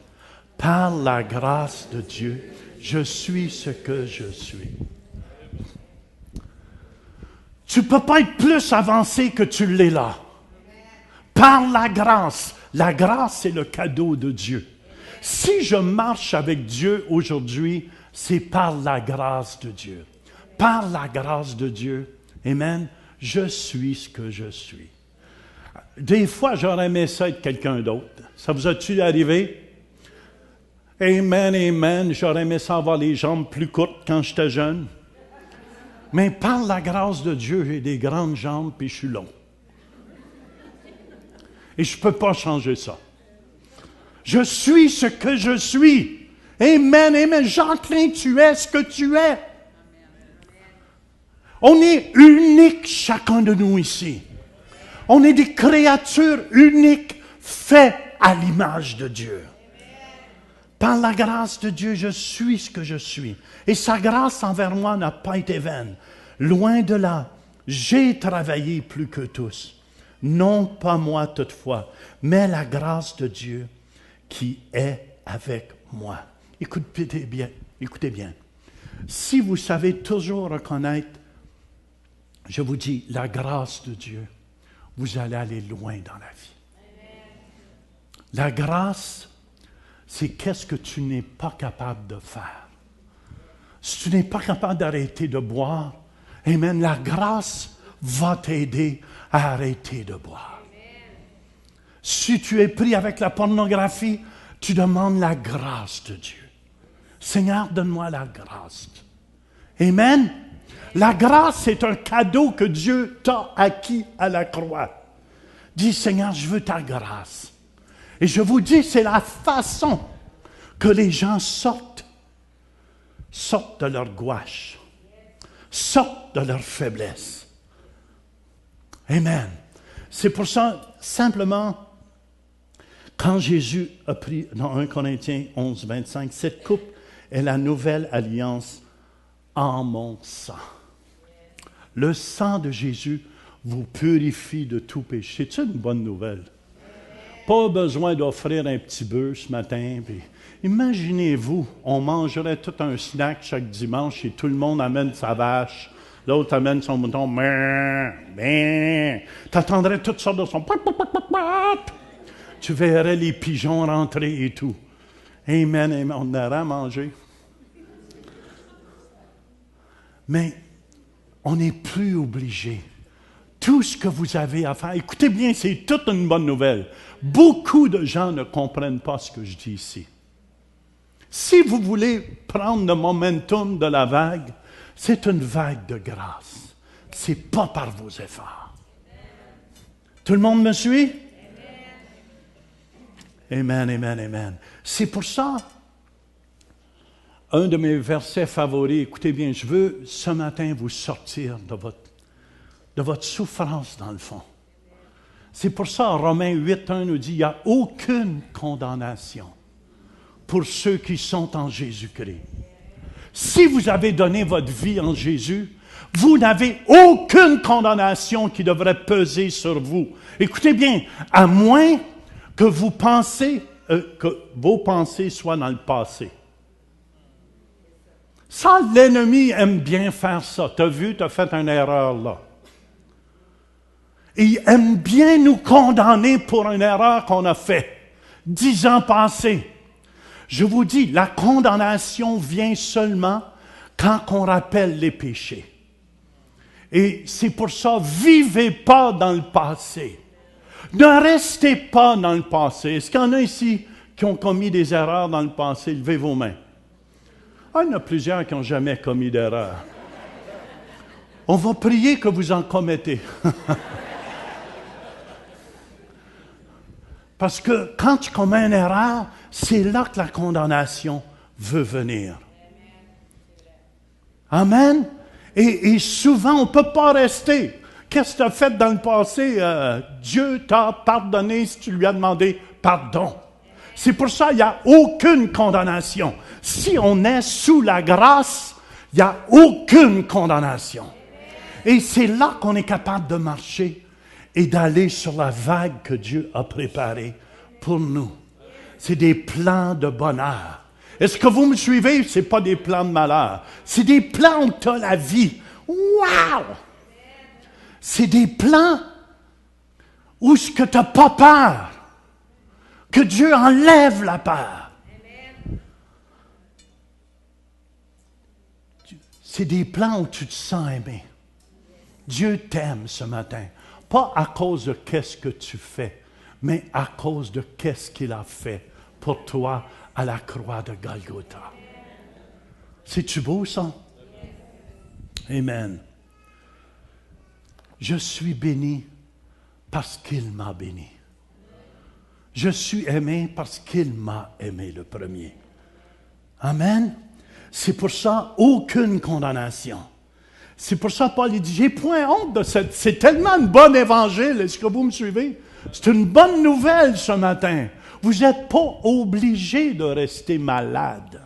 Par la grâce de Dieu, je suis ce que je suis. Tu ne peux pas être plus avancé que tu l'es là. Par la grâce. La grâce, c'est le cadeau de Dieu. Si je marche avec Dieu aujourd'hui, c'est par la grâce de Dieu. Par la grâce de Dieu, amen, je suis ce que je suis. Des fois, j'aurais aimé ça être quelqu'un d'autre. Ça vous a-t-il arrivé? Amen, amen. J'aurais aimé ça avoir les jambes plus courtes quand j'étais jeune. Mais par la grâce de Dieu, j'ai des grandes jambes et je suis long. Et je ne peux pas changer ça. Je suis ce que je suis. Amen, amen. Jacqueline, tu es ce que tu es. On est unique, chacun de nous ici. On est des créatures uniques, faites à l'image de Dieu. Par la grâce de Dieu, je suis ce que je suis. Et sa grâce envers moi n'a pas été vaine. Loin de là, j'ai travaillé plus que tous. Non pas moi toutefois, mais la grâce de Dieu qui est avec moi. Écoutez bien, écoutez bien. Si vous savez toujours reconnaître, je vous dis, la grâce de Dieu, vous allez aller loin dans la vie. La grâce, c'est qu'est-ce que tu n'es pas capable de faire. Si tu n'es pas capable d'arrêter de boire, amen, la grâce va t'aider à arrêter de boire. Si tu es pris avec la pornographie, tu demandes la grâce de Dieu. Seigneur, donne-moi la grâce. Amen. La grâce, c'est un cadeau que Dieu t'a acquis à la croix. Dis, Seigneur, je veux ta grâce. Et je vous dis, c'est la façon que les gens sortent de leur gouache, sortent de leur faiblesse. Amen. C'est pour ça, simplement, quand Jésus a pris, dans 1 Corinthiens 11, 25, cette coupe est la nouvelle alliance en mon sang. Le sang de Jésus vous purifie de tout péché. C'est une bonne nouvelle. Pas besoin d'offrir un petit bœuf ce matin. Puis, imaginez-vous, on mangerait tout un snack chaque dimanche et tout le monde amène sa vache. L'autre amène son mouton. Tu attendrais toutes sortes de sons. Tu verrais les pigeons rentrer et tout. Amen, amen. On aurait à manger. Mais on n'est plus obligé. Tout ce que vous avez à faire, écoutez bien, c'est toute une bonne nouvelle. Beaucoup de gens ne comprennent pas ce que je dis ici. Si vous voulez prendre le momentum de la vague, c'est une vague de grâce. Ce n'est pas par vos efforts. Tout le monde me suit? Amen, amen, amen. C'est pour ça, un de mes versets favoris, écoutez bien, je veux ce matin vous sortir de votre souffrance dans le fond. C'est pour ça, Romains 8.1 nous dit, il n'y a aucune condamnation pour ceux qui sont en Jésus-Christ. Si vous avez donné votre vie en Jésus, vous n'avez aucune condamnation qui devrait peser sur vous. Écoutez bien, à moins que vous pensez, que vos pensées soient dans le passé. Ça, l'ennemi aime bien faire ça. Tu as vu, tu as fait une erreur là. Et il aime bien nous condamner pour une erreur qu'on a faite 10 ans passés. Je vous dis, la condamnation vient seulement quand on rappelle les péchés. Et c'est pour ça, vivez pas dans le passé. Ne restez pas dans le passé. Est-ce qu'il y en a ici qui ont commis des erreurs dans le passé? Levez vos mains. Ah, il y en a plusieurs qui n'ont jamais commis d'erreur. On va prier que vous en commettez. Parce que quand tu commets une erreur, c'est là que la condamnation veut venir. Amen. Et souvent, on ne peut pas rester. Qu'est-ce que tu as fait dans le passé? Dieu t'a pardonné si tu lui as demandé pardon. C'est pour ça qu'il n'y a aucune condamnation. Si on est sous la grâce, il n'y a aucune condamnation. Et c'est là qu'on est capable de marcher et d'aller sur la vague que Dieu a préparée pour nous. C'est des plans de bonheur. Est-ce que vous me suivez? Ce n'est pas des plans de malheur. C'est des plans où tu as la vie. Wow! C'est des plans où ce que tu n'as pas peur. Que Dieu enlève la peur. C'est des plans où tu te sens aimé. Dieu t'aime ce matin. Pas à cause de qu'est-ce que tu fais, mais à cause de qu'est-ce qu'il a fait pour toi à la croix de Golgotha. C'est-tu beau, ça? Amen. Je suis béni parce qu'il m'a béni. Je suis aimé parce qu'il m'a aimé le premier. Amen. C'est pour ça, aucune condamnation. C'est pour ça, Paul il dit, j'ai point honte de cette... C'est tellement un bon évangile, est-ce que vous me suivez? C'est une bonne nouvelle ce matin. Vous n'êtes pas obligé de rester malade.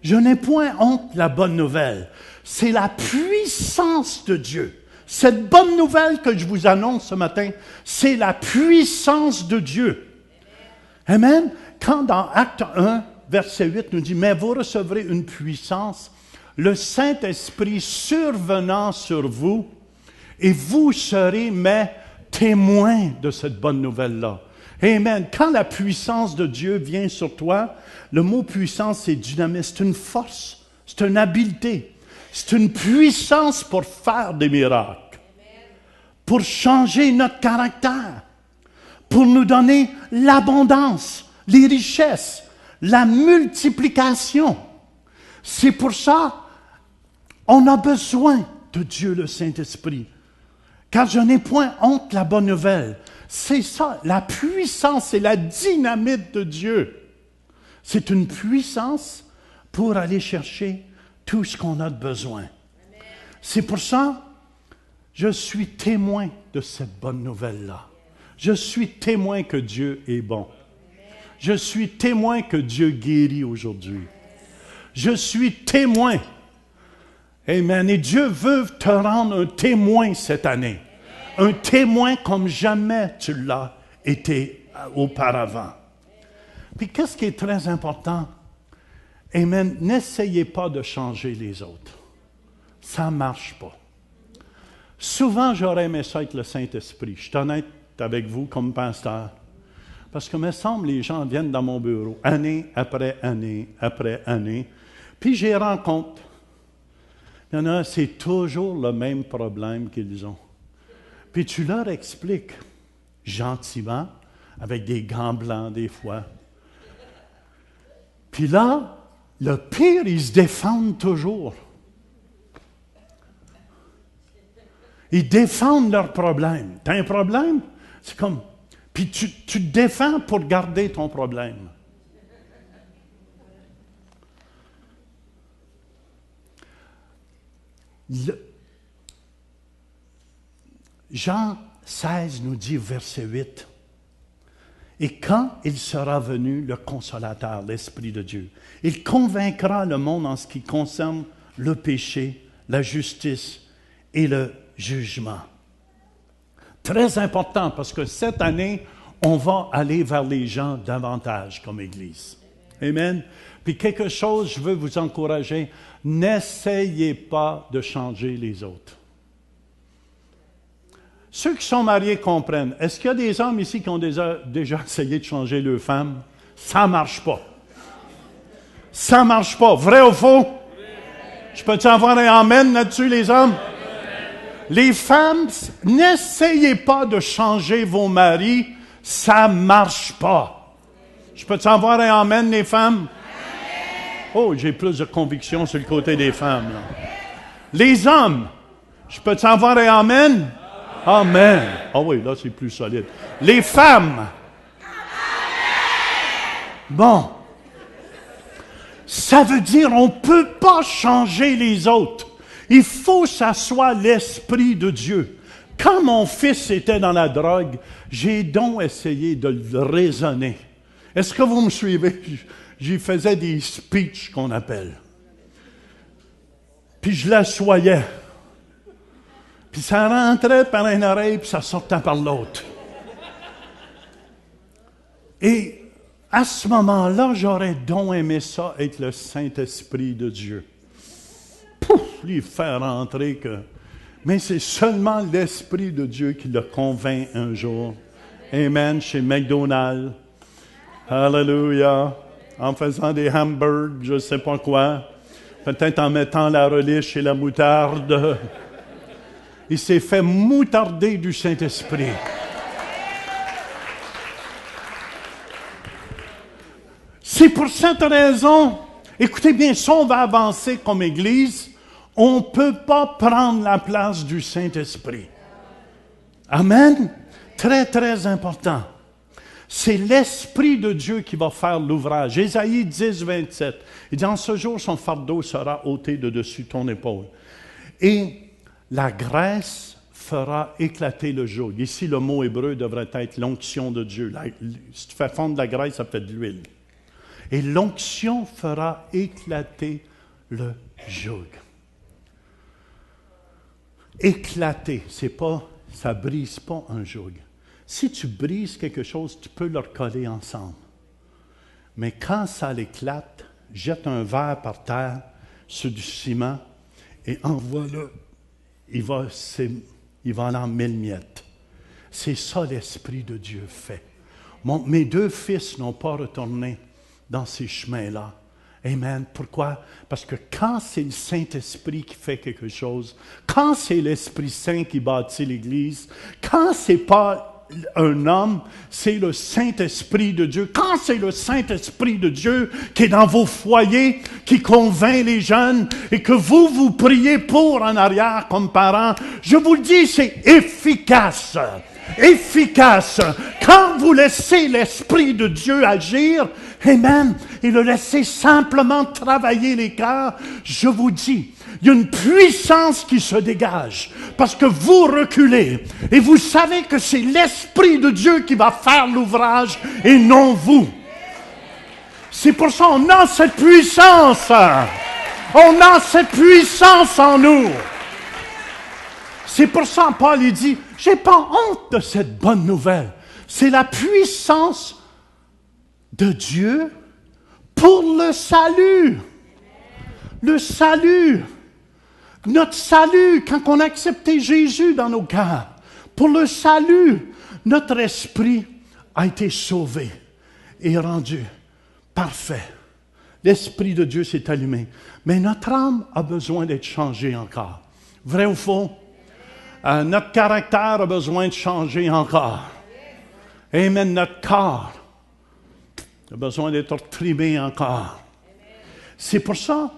Je n'ai point honte de la bonne nouvelle. C'est la puissance de Dieu. Cette bonne nouvelle que je vous annonce ce matin, c'est la puissance de Dieu. Amen. Quand dans Acte 1, verset 8 nous dit, « Mais vous recevrez une puissance, le Saint-Esprit survenant sur vous, et vous serez mes témoins de cette bonne nouvelle-là. » Amen. Quand la puissance de Dieu vient sur toi, le mot puissance, c'est dynamisme, c'est une force, c'est une habileté. C'est une puissance pour faire des miracles, pour changer notre caractère, pour nous donner l'abondance, les richesses, la multiplication. C'est pour ça on a besoin de Dieu le Saint-Esprit. Car je n'ai point honte de la bonne nouvelle. C'est ça, la puissance et la dynamite de Dieu. C'est une puissance pour aller chercher tout ce qu'on a de besoin. C'est pour ça, je suis témoin de cette bonne nouvelle-là. Je suis témoin que Dieu est bon. Je suis témoin que Dieu guérit aujourd'hui. Je suis témoin. Amen. Et Dieu veut te rendre un témoin cette année. Un témoin comme jamais tu l'as été auparavant. Puis qu'est-ce qui est très important? Amen. N'essayez pas de changer les autres. Ça ne marche pas. Souvent, j'aurais aimé ça avec le Saint-Esprit. Je suis honnête avec vous comme pasteur. Parce que, me semble, les gens viennent dans mon bureau, année après année après année. Puis, j'y rencontre. Il y en a, c'est toujours le même problème qu'ils ont. Puis, tu leur expliques gentiment, avec des gants blancs des fois. Puis là, le pire, ils se défendent toujours. Ils défendent leurs problèmes. Tu as un problème? C'est comme... Puis tu te défends pour garder ton problème. Jean 16 nous dit, verset 8, « Et quand il sera venu, le Consolateur, l'Esprit de Dieu, il convaincra le monde en ce qui concerne le péché, la justice et le jugement. » Très important, parce que cette année, on va aller vers les gens davantage comme Église. Amen. Puis quelque chose, je veux vous encourager, n'essayez pas de changer les autres. Ceux qui sont mariés comprennent. Est-ce qu'il y a des hommes ici qui ont déjà essayé de changer leur femme? Ça ne marche pas. Ça ne marche pas. Vrai ou faux? Je peux-tu avoir un amen là-dessus, les hommes? Les femmes, n'essayez pas de changer vos maris, ça ne marche pas. Je peux-tu avoir un amen, les femmes? Oh, j'ai plus de conviction sur le côté des femmes. Là. Les hommes, je peux-tu avoir un amen? Amen. Ah oui, là, c'est plus solide. Les femmes. Bon. Ça veut dire on ne peut pas changer les autres. Il faut que ça soit l'Esprit de Dieu. Quand mon fils était dans la drogue, j'ai donc essayé de le raisonner. Est-ce que vous me suivez? J'y faisais des speeches qu'on appelle. Puis je l'assoyais. Puis ça rentrait par une oreille, puis ça sortait par l'autre. Et à ce moment-là, j'aurais donc aimé ça, être le Saint-Esprit de Dieu. Pouf, lui faire rentrer que... Mais c'est seulement l'Esprit de Dieu qui le convainc un jour. Amen, chez McDonald's. Alléluia. En faisant des hamburgers, je ne sais pas quoi. Peut-être en mettant la relish et la moutarde. Il s'est fait moutarder du Saint-Esprit. C'est pour cette raison, écoutez bien, si on va avancer comme Église, on ne peut pas prendre la place du Saint-Esprit. Amen? Très, très important. C'est l'Esprit de Dieu qui va faire l'ouvrage. Ésaïe 10, 27. Il dit, en ce jour, son fardeau sera ôté de dessus ton épaule. Et la graisse fera éclater le joug. Ici, le mot hébreu devrait être l'onction de Dieu. Si tu fais fondre la graisse, ça fait de l'huile. Et l'onction fera éclater le joug. Éclater, c'est pas, ça brise pas un joug. Si tu brises quelque chose, tu peux le recoller ensemble. Mais quand ça l'éclate, jette un verre par terre sur du ciment et envoie-le. Il va aller en 1000 miettes. C'est ça l'Esprit de Dieu fait. Mes 2 fils n'ont pas retourné dans ces chemins-là. Amen. Pourquoi? Parce que quand c'est le Saint-Esprit qui fait quelque chose, quand c'est l'Esprit Saint qui bâtit l'Église, quand c'est pas un homme, c'est le Saint-Esprit de Dieu. Quand c'est le Saint-Esprit de Dieu qui est dans vos foyers, qui convainc les jeunes et que vous priez pour en arrière comme parents, je vous le dis, c'est efficace. Efficace. Quand vous laissez l'Esprit de Dieu agir, amen, et le laissez simplement travailler les cœurs, je vous dis, il y a une puissance qui se dégage parce que vous reculez et vous savez que c'est l'Esprit de Dieu qui va faire l'ouvrage et non vous. C'est pour ça qu'on a cette puissance. On a cette puissance en nous. C'est pour ça que Paul il dit, j'ai pas honte de cette bonne nouvelle. C'est la puissance de Dieu pour le salut. Le salut. Notre salut, quand on a accepté Jésus dans nos cœurs, pour le salut, notre esprit a été sauvé et rendu parfait. L'Esprit de Dieu s'est allumé. Mais notre âme a besoin d'être changée encore. Vrai ou faux? Notre caractère a besoin de changer encore. Amen. Notre corps a besoin d'être trimé encore. C'est pour ça,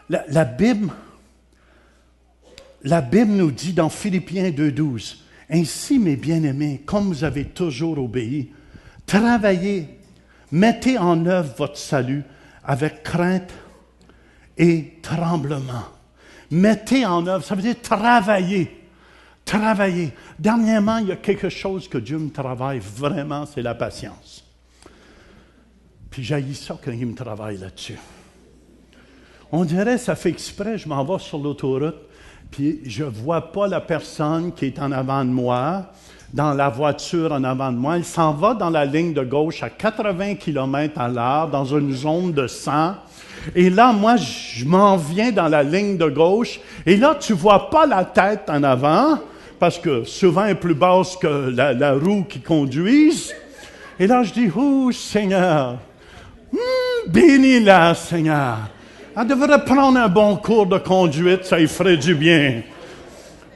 la Bible nous dit dans Philippiens 2,12, « Ainsi, mes bien-aimés, comme vous avez toujours obéi, travaillez, mettez en œuvre votre salut avec crainte et tremblement. » Mettez en œuvre, ça veut dire travailler. Travailler. Dernièrement, il y a quelque chose que Dieu me travaille vraiment, c'est la patience. Puis j'haïs ça quand il me travaille là-dessus. On dirait, ça fait exprès, je m'en vais sur l'autoroute, puis je ne vois pas la personne qui est en avant de moi, dans la voiture en avant de moi. Elle s'en va dans la ligne de gauche à 80 km/h, dans une zone de 100. Et là, moi, je m'en viens dans la ligne de gauche. Et là, tu ne vois pas la tête en avant, parce que souvent, elle est plus basse que la roue qui conduise. Et là, je dis, « Oh, Seigneur, bénis-la, Seigneur. Elle devrait prendre un bon cours de conduite, ça lui ferait du bien. »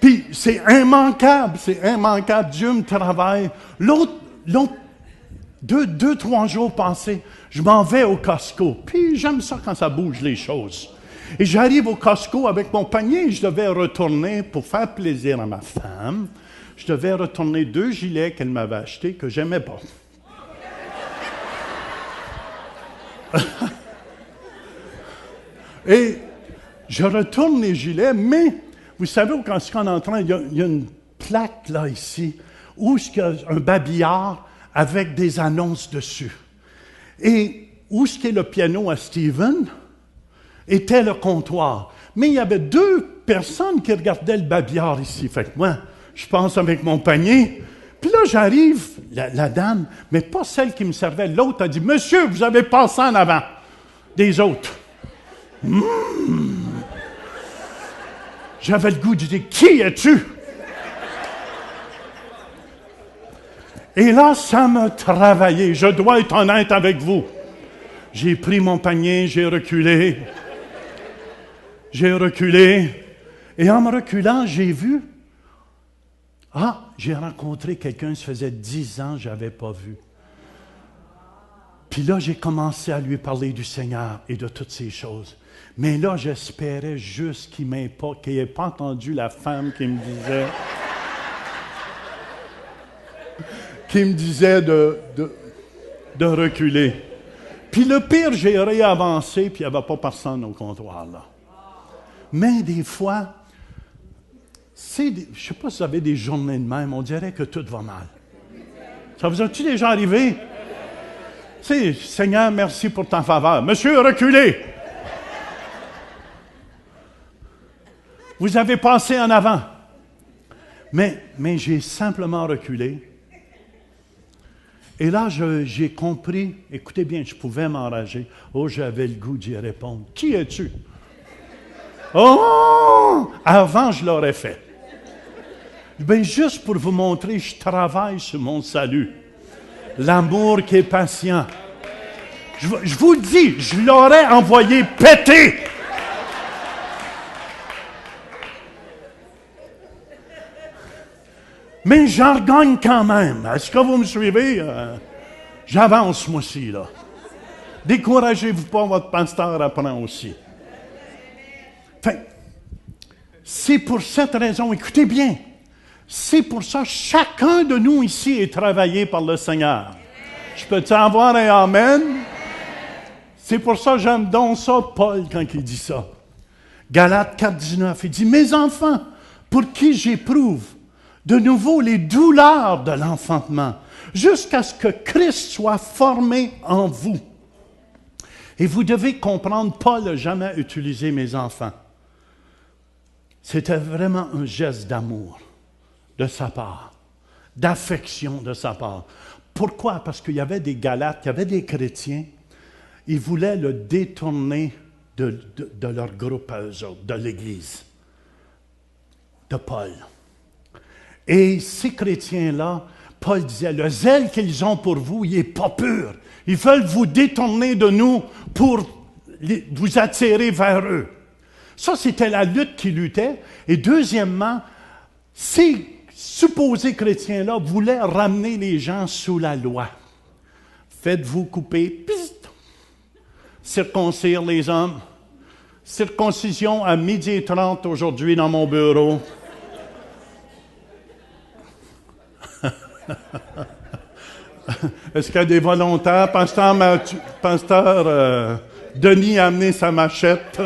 Puis, c'est immanquable. Dieu me travaille. L'autre 2-3 jours passés, je m'en vais au Costco. Puis, j'aime ça quand ça bouge les choses. Et j'arrive au Costco avec mon panier. Je devais retourner, pour faire plaisir à ma femme, je devais retourner 2 gilets qu'elle m'avait achetés que j'aimais pas. Et je retourne les gilets, mais vous savez, quand on est en train, il y a une plaque, là, ici, où il y a un babillard avec des annonces dessus. Et où ce qui est le piano à Steven était le comptoir. Mais il y avait 2 personnes qui regardaient le babillard ici. Fait que moi, je pense avec mon panier. Puis là, j'arrive, la dame, mais pas celle qui me servait. L'autre a dit, « Monsieur, vous avez passé en avant des autres. » J'avais le goût de dire, « Qui es-tu? » Et là, ça m'a travaillé. Je dois être honnête avec vous. J'ai pris mon panier, j'ai reculé. Et en me reculant, j'ai vu, j'ai rencontré quelqu'un, ça faisait 10 ans que je n'avais pas vu. Puis là, j'ai commencé à lui parler du Seigneur et de toutes ces choses. Mais là, j'espérais juste qu'il n'ait pas entendu la femme qui me disait de reculer. Puis le pire, j'ai réavancé, puis il n'y avait pas personne au comptoir, là. Mais des fois, je ne sais pas si vous avez des journées de même, on dirait que tout va mal. Ça vous a-tu déjà arrivé? Tu sais, Seigneur, merci pour ta faveur. Monsieur, reculez! Vous avez passé en avant. Mais j'ai simplement reculé. Et là, j'ai compris, écoutez bien, je pouvais m'enrager. Oh, j'avais le goût d'y répondre. Qui es-tu? Oh! Avant, je l'aurais fait. Bien, juste pour vous montrer, je travaille sur mon salut. L'amour qui est patient. Je vous dis, je l'aurais envoyé péter. Mais j'en regagne quand même. Est-ce que vous me suivez? J'avance, moi aussi, là. Découragez-vous pas, votre pasteur apprend aussi. Fait, c'est pour cette raison, écoutez bien, c'est pour ça que chacun de nous ici est travaillé par le Seigneur. Je peux-tu avoir un amen? C'est pour ça que j'aime donc ça, Paul, quand il dit ça. Galates 4, 19, il dit, « Mes enfants, pour qui j'éprouve de nouveau les douleurs de l'enfantement, jusqu'à ce que Christ soit formé en vous. » Et vous devez comprendre, Paul n'a jamais utilisé « mes enfants ». C'était vraiment un geste d'amour de sa part, d'affection de sa part. Pourquoi? Parce qu'il y avait des Galates, il y avait des chrétiens, ils voulaient le détourner de leur groupe à eux autres, de l'Église, de Paul. Et ces chrétiens-là, Paul disait, le zèle qu'ils ont pour vous, il n'est pas pur. Ils veulent vous détourner de nous pour vous attirer vers eux. Ça, c'était la lutte qui luttait. Et deuxièmement, ces supposés chrétiens-là voulaient ramener les gens sous la loi. Faites-vous couper, piste, circoncire les hommes. Circoncision à 12h30 aujourd'hui dans mon bureau. Est-ce qu'il y a des volontaires? Pasteur Denis a amené sa machette.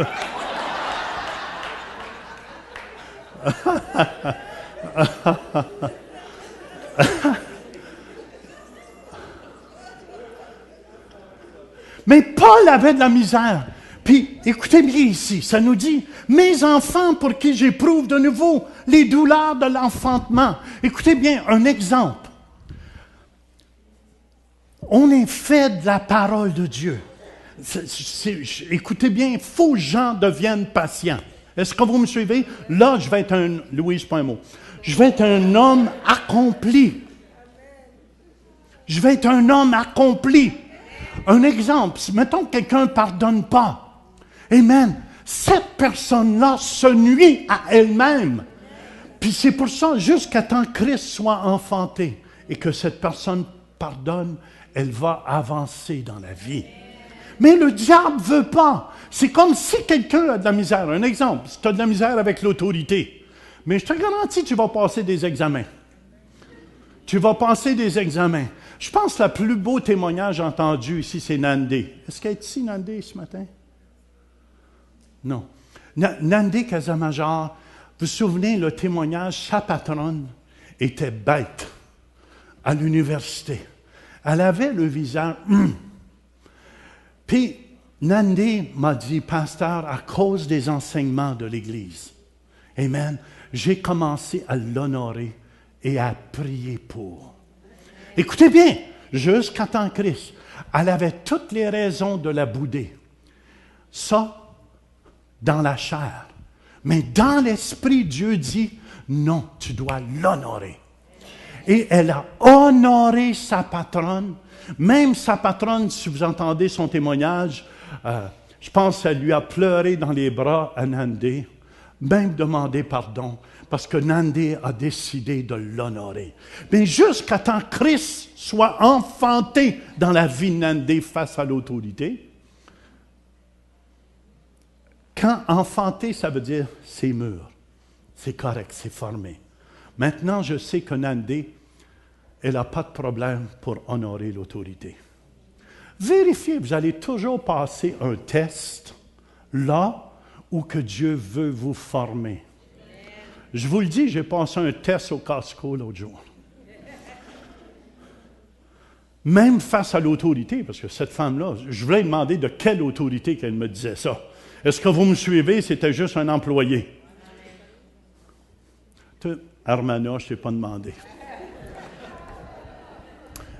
Mais Paul avait de la misère. Puis, écoutez bien ici, ça nous dit, « Mes enfants pour qui j'éprouve de nouveau les douleurs de l'enfantement. » Écoutez bien, un exemple. On est fait de la parole de Dieu. Écoutez bien, il faut que les gens deviennent patients. Est-ce que vous me suivez? Là, je vais être Louise, pas un mot. Je vais être un homme accompli. Je vais être un homme accompli. Un exemple, mettons que quelqu'un ne pardonne pas. Amen. Cette personne-là se nuit à elle-même. Puis c'est pour ça, jusqu'à temps que Christ soit enfanté et que cette personne pardonne, elle va avancer dans la vie. Mais le diable ne veut pas. C'est comme si quelqu'un a de la misère. Un exemple, si tu as de la misère avec l'autorité, mais je te garantis que tu vas passer des examens. Tu vas passer des examens. Je pense que le plus beau témoignage entendu ici, c'est Nandé. Est-ce qu'elle est ici, Nandé, ce matin? Non. Nandé Casamajor, vous vous souvenez le témoignage, sa patronne, était bête à l'université. Elle avait le visage... Puis, Nandi m'a dit, pasteur, à cause des enseignements de l'Église, amen, j'ai commencé à l'honorer et à prier pour. Écoutez bien, jusqu'à temps Christ, elle avait toutes les raisons de la bouder. Ça, dans la chair. Mais dans l'esprit, Dieu dit, non, tu dois l'honorer. Et elle a honoré sa patronne. Même sa patronne, si vous entendez son témoignage, je pense qu'elle lui a pleuré dans les bras à Nandi, même demandé pardon, parce que Nandi a décidé de l'honorer. Mais jusqu'à temps que Christ soit enfanté dans la vie de Nandi face à l'autorité, quand enfanté, ça veut dire c'est mûr, c'est correct, c'est formé. Maintenant, je sais que Nandi, elle n'a pas de problème pour honorer l'autorité. Vérifiez, vous allez toujours passer un test là où que Dieu veut vous former. Je vous le dis, j'ai passé un test au Costco l'autre jour. Même face à l'autorité, parce que cette femme-là, je voulais demander de quelle autorité qu'elle me disait ça. Est-ce que vous me suivez? C'était juste un employé. Armana, je ne t'ai pas demandé.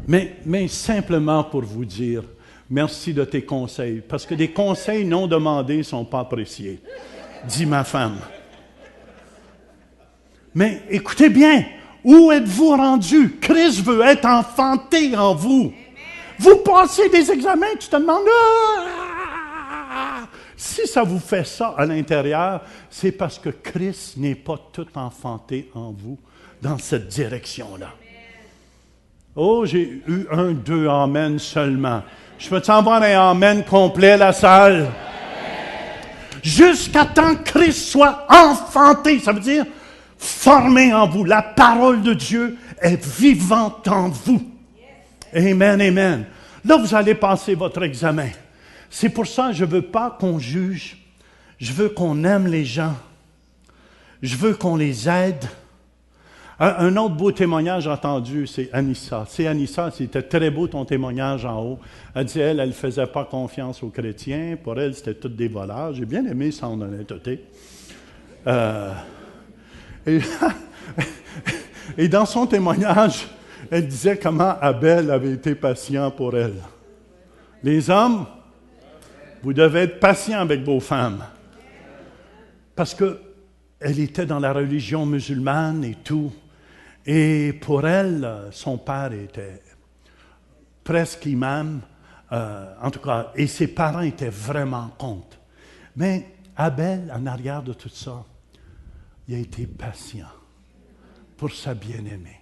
Mais simplement pour vous dire, merci de tes conseils, parce que des conseils non demandés ne sont pas appréciés, dit ma femme. Mais écoutez bien, où êtes-vous rendu? Christ veut être enfanté en vous. Vous passez des examens, tu te demandes... Si ça vous fait ça à l'intérieur, c'est parce que Christ n'est pas tout enfanté en vous dans cette direction-là. Oh, j'ai eu 1, 2 amen seulement. Je peux t'en avoir un amen complet, la salle? Jusqu'à temps que Christ soit enfanté, ça veut dire formé en vous. La parole de Dieu est vivante en vous. Amen, amen. Là, vous allez passer votre examen. C'est pour ça que je ne veux pas qu'on juge. Je veux qu'on aime les gens. Je veux qu'on les aide. Un autre beau témoignage entendu, c'est Anissa. C'est Anissa, c'était très beau ton témoignage en haut. Elle dit, elle ne faisait pas confiance aux chrétiens. Pour elle, c'était tous des voleurs. J'ai bien aimé son honnêteté. Et dans son témoignage, elle disait comment Abel avait été patient pour elle. Les hommes, vous devez être patients avec vos femmes. Parce qu'elle était dans la religion musulmane et tout. Et pour elle, son père était presque imam, en tout cas, et ses parents étaient vraiment contre. Mais Abel, en arrière de tout ça, il a été patient pour sa bien-aimée.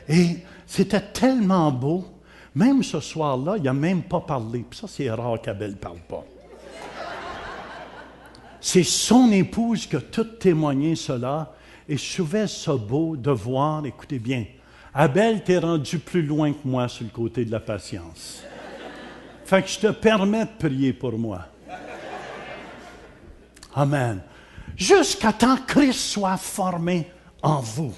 Et c'était tellement beau. Même ce soir-là, il n'a même pas parlé. Puis ça, c'est rare qu'Abel ne parle pas. C'est son épouse qui a tout témoigné cela. Et je trouvais ça beau de voir, écoutez bien, Abel, t'es rendu plus loin que moi sur le côté de la patience. Fait que je te permets de prier pour moi. Amen. Jusqu'à temps que Christ soit formé en vous.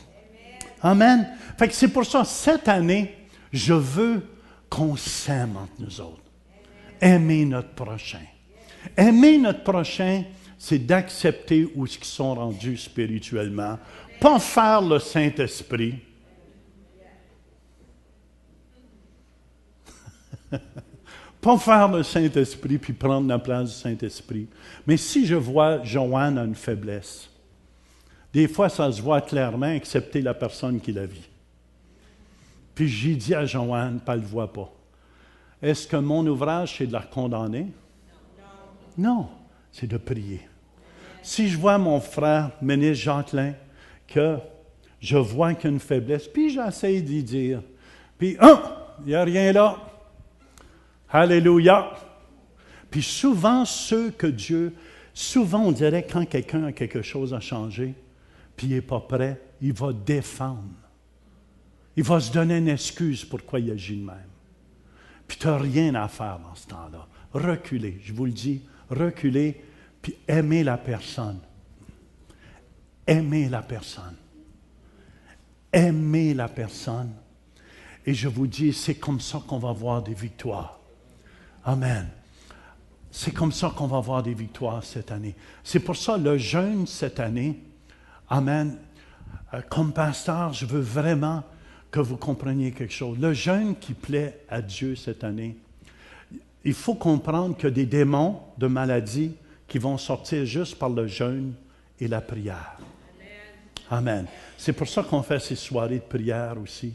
Amen. Fait que c'est pour ça, cette année, je veux qu'on s'aime entre nous autres. Aimer notre prochain. Aimer notre prochain, c'est d'accepter où ils sont rendus spirituellement. Pas faire le Saint-Esprit. Pas faire le Saint-Esprit puis prendre la place du Saint-Esprit. Mais si je vois Joanne a une faiblesse, des fois ça se voit clairement, accepter la personne qui la vit. Puis j'ai dit à Joanne, pas elle ne le voit pas. Est-ce que mon ouvrage, c'est de la condamner? Non, c'est de prier. Si je vois mon frère, ministre Jacquelin, que je vois qu'il y a une faiblesse, puis j'essaie d'y dire, puis, il n'y a rien là. Alléluia. Puis souvent, souvent on dirait quand quelqu'un a quelque chose à changer, puis il n'est pas prêt, il va défendre. Il va se donner une excuse pourquoi il agit de même. Puis tu n'as rien à faire dans ce temps-là. Reculez, je vous le dis, reculez, puis aimez la personne. Aimez la personne. aimer la personne. Et je vous dis, c'est comme ça qu'on va avoir des victoires. Amen. C'est comme ça qu'on va avoir des victoires cette année. C'est pour ça le jeûne cette année, amen, comme pasteur, je veux vraiment que vous compreniez quelque chose. Le jeûne qui plaît à Dieu cette année, il faut comprendre que des démons de maladies qui vont sortir juste par le jeûne et la prière. Amen. C'est pour ça qu'on fait ces soirées de prière aussi.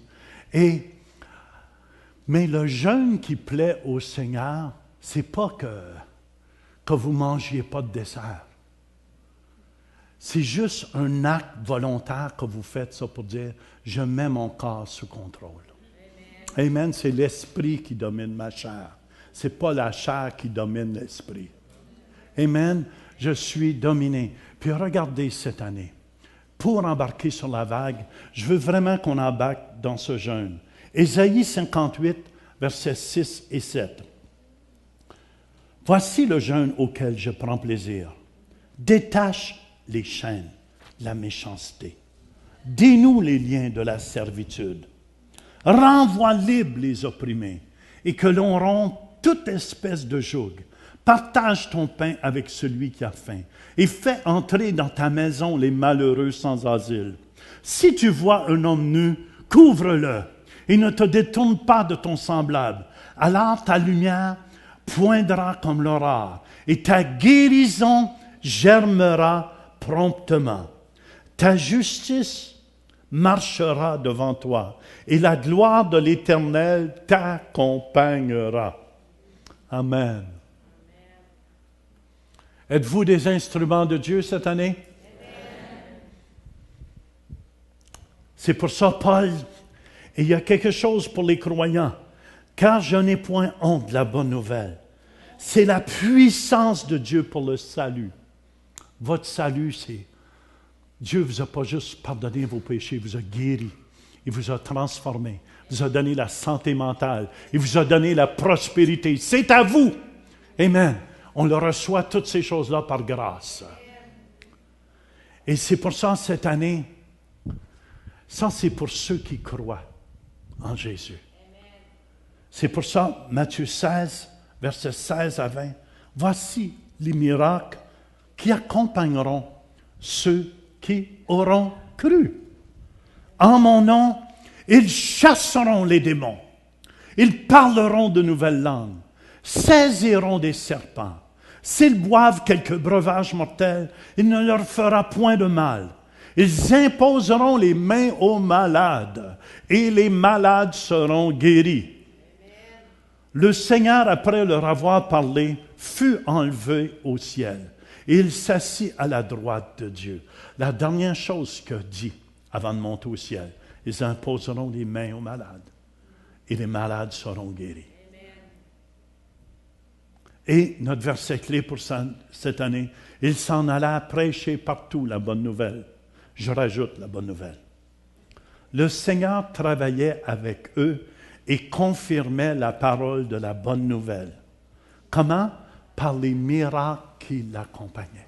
Mais le jeûne qui plaît au Seigneur, c'est pas que vous ne mangiez pas de dessert. C'est juste un acte volontaire que vous faites ça pour dire « Je mets mon corps sous contrôle ». Amen. C'est l'esprit qui domine ma chair. Ce n'est pas la chair qui domine l'esprit. Amen. Je suis dominé. Puis regardez cette année. Pour embarquer sur la vague, je veux vraiment qu'on embarque dans ce jeûne. Ésaïe 58, versets 6 et 7. Voici le jeûne auquel je prends plaisir. Détache les chaînes, la méchanceté. Dénoue les liens de la servitude. Renvoie libres les opprimés et que l'on rompe toute espèce de joug. Partage ton pain avec celui qui a faim et fais entrer dans ta maison les malheureux sans asile. Si tu vois un homme nu, couvre-le et ne te détourne pas de ton semblable. Alors ta lumière poindra comme l'aurore et ta guérison germera promptement. Ta justice marchera devant toi et la gloire de l'Éternel t'accompagnera. Amen. Êtes-vous des instruments de Dieu cette année? C'est pour ça, Paul, et il y a quelque chose pour les croyants, car je n'ai point honte de la bonne nouvelle. C'est la puissance de Dieu pour le salut. Votre salut, c'est Dieu ne vous a pas juste pardonné vos péchés, il vous a guéri, il vous a transformé, il vous a donné la santé mentale, il vous a donné la prospérité. C'est à vous. Amen. On le reçoit, toutes ces choses-là, par grâce. Et c'est pour ça, cette année, ça, c'est pour ceux qui croient en Jésus. C'est pour ça, Matthieu 16, versets 16 à 20, « Voici les miracles qui accompagneront ceux qui auront cru. En mon nom, ils chasseront les démons. Ils parleront de nouvelles langues, saisiront des serpents. S'ils boivent quelques breuvages mortels, il ne leur fera point de mal. Ils imposeront les mains aux malades, et les malades seront guéris. » Le Seigneur, après leur avoir parlé, fut enlevé au ciel, et il s'assit à la droite de Dieu. La dernière chose qu'il dit avant de monter au ciel, ils imposeront les mains aux malades, et les malades seront guéris. Et notre verset clé pour cette année, il s'en alla prêcher partout la bonne nouvelle. Je rajoute la bonne nouvelle. Le Seigneur travaillait avec eux et confirmait la parole de la bonne nouvelle. Comment? Par les miracles qui l'accompagnaient.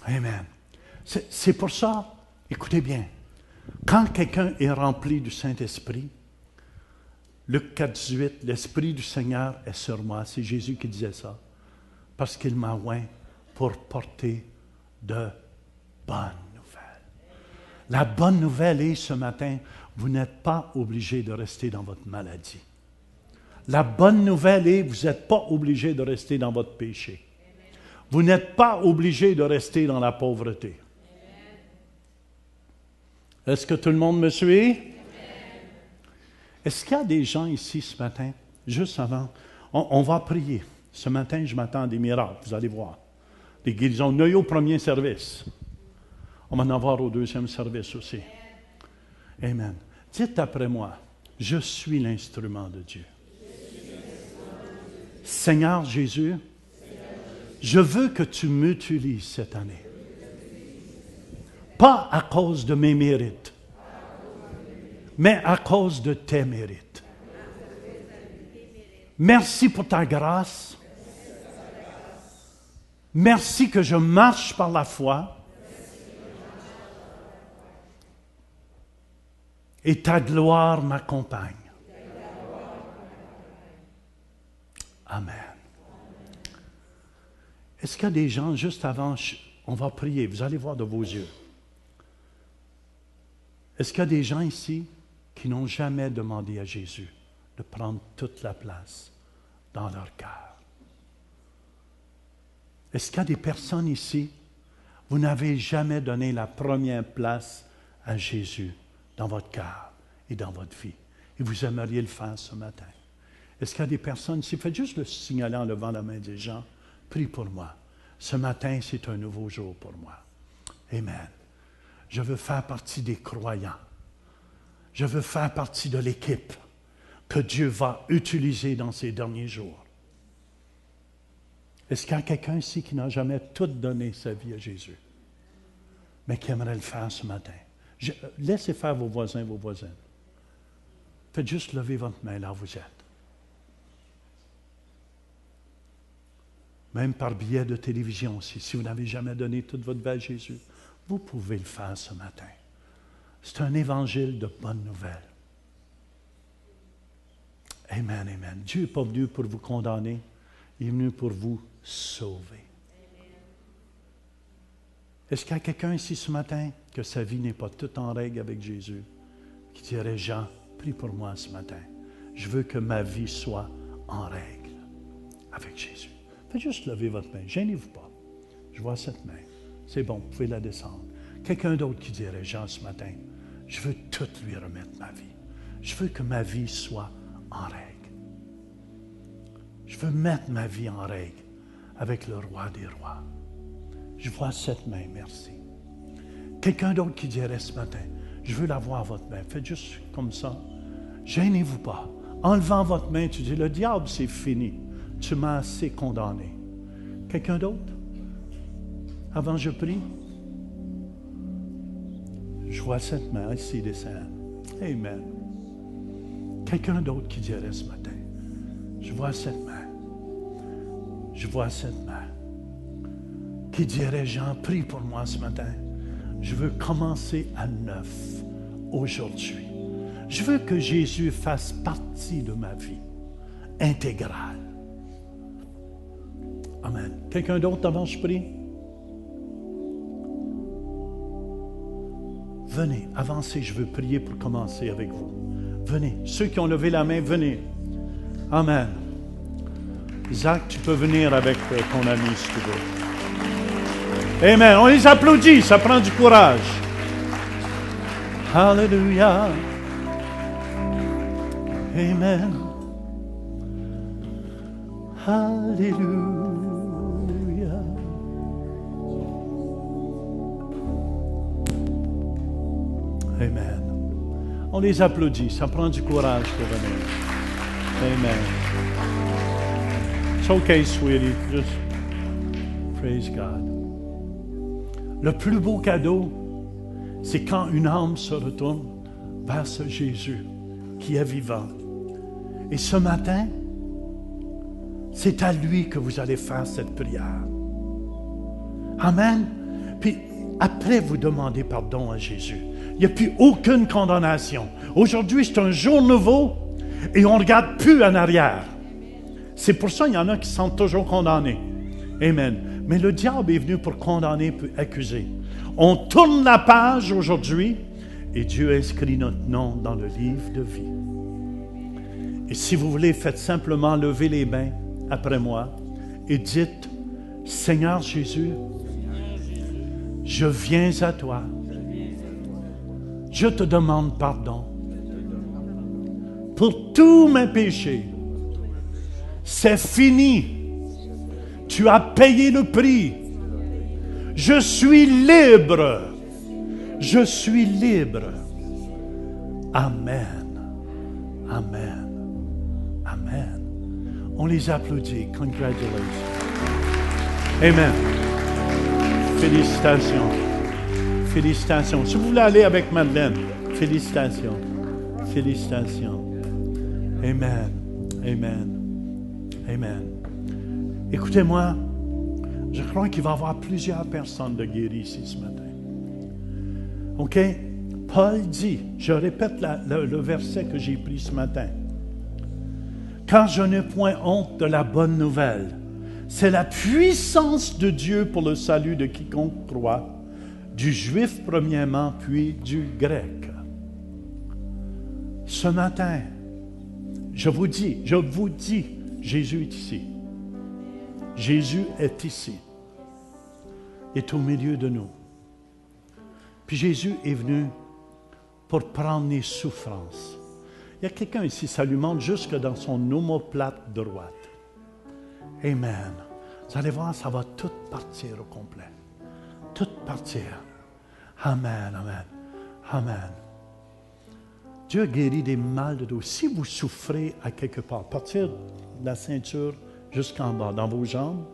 Amen. C'est pour ça, écoutez bien, quand quelqu'un est rempli du Saint-Esprit, Luc 4, 18, l'Esprit du Seigneur est sur moi. C'est Jésus qui disait ça. Parce qu'il m'a oint pour porter de bonnes nouvelles. La bonne nouvelle est, ce matin, vous n'êtes pas obligé de rester dans votre maladie. La bonne nouvelle est, vous n'êtes pas obligé de rester dans votre péché. Vous n'êtes pas obligé de rester dans la pauvreté. Est-ce que tout le monde me suit? Est-ce qu'il y a des gens ici ce matin, juste avant, on va prier. Ce matin, je m'attends à des miracles, vous allez voir. Des guérisons. On a eu au premier service. On va en avoir au deuxième service aussi. Amen. Dites après moi, je suis l'instrument de Dieu. Seigneur Jésus, je veux que tu m'utilises cette année. Pas à cause de mes mérites, mais à cause de tes mérites. Merci pour ta grâce. Merci que je marche par la foi Et ta gloire m'accompagne. Amen. Est-ce qu'il y a des gens, juste avant, on va prier, vous allez voir de vos yeux. Est-ce qu'il y a des gens ici qui n'ont jamais demandé à Jésus de prendre toute la place dans leur cœur? Est-ce qu'il y a des personnes ici, vous n'avez jamais donné la première place à Jésus dans votre cœur et dans votre vie, et vous aimeriez le faire ce matin? Est-ce qu'il y a des personnes ici, faites juste le signaler en levant la main des gens, prie pour moi. Ce matin, c'est un nouveau jour pour moi. Amen. Je veux faire partie des croyants. Je veux faire partie de l'équipe que Dieu va utiliser dans ces derniers jours. Est-ce qu'il y a quelqu'un ici qui n'a jamais tout donné sa vie à Jésus, mais qui aimerait le faire ce matin? Laissez faire vos voisins, vos voisines. Faites juste lever votre main là où vous êtes. Même par biais de télévision aussi, si vous n'avez jamais donné toute votre vie à Jésus, vous pouvez le faire ce matin. C'est un évangile de bonne nouvelle. Amen, amen. Dieu n'est pas venu pour vous condamner, il est venu pour vous sauver. Est-ce qu'il y a quelqu'un ici ce matin que sa vie n'est pas toute en règle avec Jésus, qui dirait, Jean, prie pour moi ce matin. Je veux que ma vie soit en règle avec Jésus. Faites juste lever votre main. Gênez-vous pas. Je vois cette main. C'est bon, vous pouvez la descendre. Quelqu'un d'autre qui dirait, Jean, ce matin, je veux tout lui remettre ma vie. Je veux que ma vie soit en règle. Je veux mettre ma vie en règle avec le roi des rois. Je vois cette main, merci. Quelqu'un d'autre qui dirait ce matin, je veux la voir votre main. Faites juste comme ça. Gênez-vous pas. En levant votre main, tu dis, le diable, c'est fini. Tu m'as assez condamné. Quelqu'un d'autre? Avant je prie? Je vois cette main ici descendre. Amen. Quelqu'un d'autre qui dirait ce matin, je vois cette main. Je vois cette main. Qui dirait, Jean, prie pour moi ce matin. Je veux commencer à neuf aujourd'hui. Je veux que Jésus fasse partie de ma vie intégrale. Amen. Quelqu'un d'autre avant que je prie? Venez, avancez, je veux prier pour commencer avec vous. Venez. Ceux qui ont levé la main, venez. Amen. Zach, tu peux venir avec ton ami si tu veux. Amen. On les applaudit, ça prend du courage. Alléluia. Amen. Alléluia. Amen. On les applaudit, ça prend du courage de venir. Amen. It's okay, sweetie. Just praise God. Le plus beau cadeau, c'est quand une âme se retourne vers ce Jésus qui est vivant. Et ce matin, c'est à lui que vous allez faire cette prière. Amen. Puis après, vous demandez pardon à Jésus. Il n'y a plus aucune condamnation. Aujourd'hui, c'est un jour nouveau et on ne regarde plus en arrière. C'est pour ça qu'il y en a qui se sentent toujours condamnés. Amen. Mais le diable est venu pour condamner, pour accuser. On tourne la page aujourd'hui et Dieu a inscrit notre nom dans le livre de vie. Et si vous voulez, faites simplement lever les mains après moi et dites, Seigneur Jésus, je viens à toi. Je te demande pardon pour tous mes péchés. C'est fini. Tu as payé le prix. Je suis libre. Je suis libre. Amen. Amen. Amen. On les applaudit. Congratulations. Amen. Félicitations. Félicitations. Si vous voulez aller avec Madeleine, félicitations. Félicitations. Amen. Amen. Amen. Écoutez-moi, je crois qu'il va y avoir plusieurs personnes de guéries ici ce matin. OK? Paul dit, je répète le verset que j'ai pris ce matin. Car je n'ai point honte de la bonne nouvelle. C'est la puissance de Dieu pour le salut de quiconque croit, du juif premièrement, puis du grec. Ce matin, je vous dis, Jésus est ici. Jésus est ici. Il est au milieu de nous. Puis Jésus est venu pour prendre les souffrances. Il y a quelqu'un ici, ça lui monte jusque dans son omoplate droite. Amen. Vous allez voir, ça va tout partir au complet. Tout partir. Amen, amen, amen. Dieu guérit des mal de dos. Si vous souffrez à quelque part, partir de la ceinture jusqu'en bas, dans vos jambes,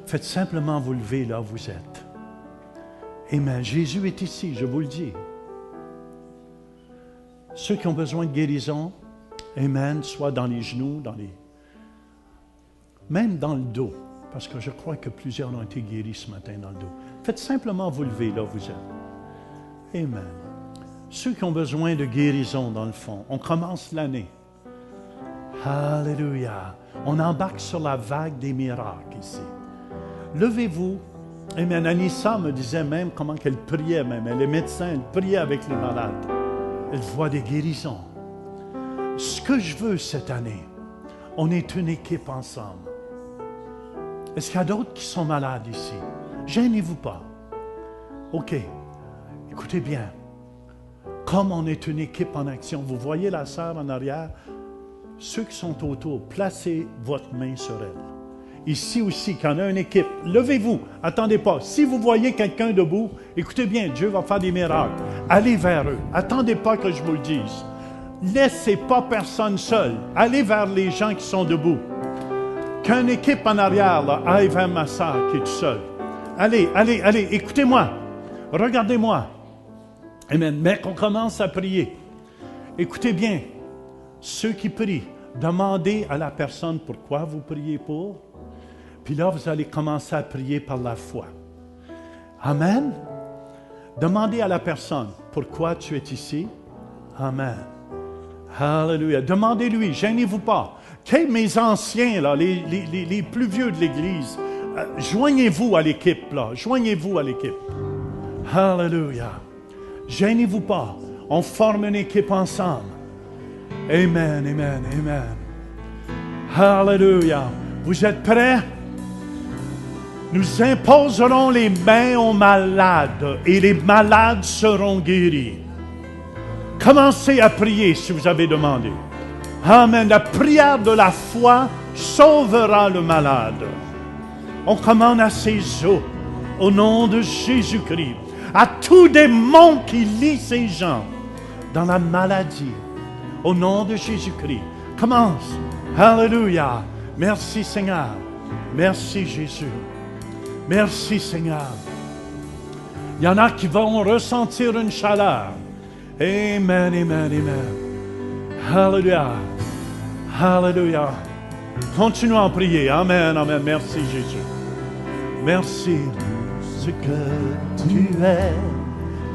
faites simplement vous lever là où vous êtes. Amen. Jésus est ici, je vous le dis. Ceux qui ont besoin de guérison, amen, soit dans les genoux, même dans le dos, parce que je crois que plusieurs ont été guéris ce matin dans le dos. Faites simplement vous lever là où vous êtes. Amen. Ceux qui ont besoin de guérison dans le fond, on commence l'année. Alléluia. On embarque sur la vague des miracles ici. Levez-vous. Amen. Anissa me disait même comment qu'elle priait même. Elle est médecin, elle priait avec les malades. Elle voit des guérisons. Ce que je veux cette année, on est une équipe ensemble. Est-ce qu'il y a d'autres qui sont malades ici? Gênez-vous pas. OK. Écoutez bien. Comme on est une équipe en action, vous voyez la sœur en arrière? Ceux qui sont autour, placez votre main sur elle. Ici aussi, quand on a une équipe, levez-vous, attendez pas. Si vous voyez quelqu'un debout, écoutez bien, Dieu va faire des miracles. Allez vers eux. Attendez pas que je vous le dise. Laissez pas personne seul. Allez vers les gens qui sont debout. Qu'une équipe en arrière là, aille vers ma sœur qui est toute seule. Allez, écoutez-moi. Regardez-moi. Amen. Mais qu'on commence à prier. Écoutez bien. Ceux qui prient, demandez à la personne pourquoi vous priez pour. Puis là, vous allez commencer à prier par la foi. Amen. Demandez à la personne pourquoi tu es ici. Amen. Alléluia. Demandez-lui, gênez-vous pas. Mes anciens, là, les plus vieux de l'Église, joignez-vous à l'équipe, là. Joignez-vous à l'équipe. Alléluia. Gênez-vous pas. On forme une équipe ensemble. Amen, amen, amen. Alléluia. Vous êtes prêts? Nous imposerons les mains aux malades et les malades seront guéris. Commencez à prier si vous avez demandé. Amen. La prière de la foi sauvera le malade. On commande à ses os, au nom de Jésus-Christ, à tout démon qui lie ces gens dans la maladie, au nom de Jésus-Christ. Commence. Alléluia. Merci Seigneur. Merci Jésus. Merci Seigneur. Il y en a qui vont ressentir une chaleur. Amen, amen, amen. Alléluia. Alléluia. Continuons à prier. Amen, amen. Merci Jésus. Merci. Ce que tu es,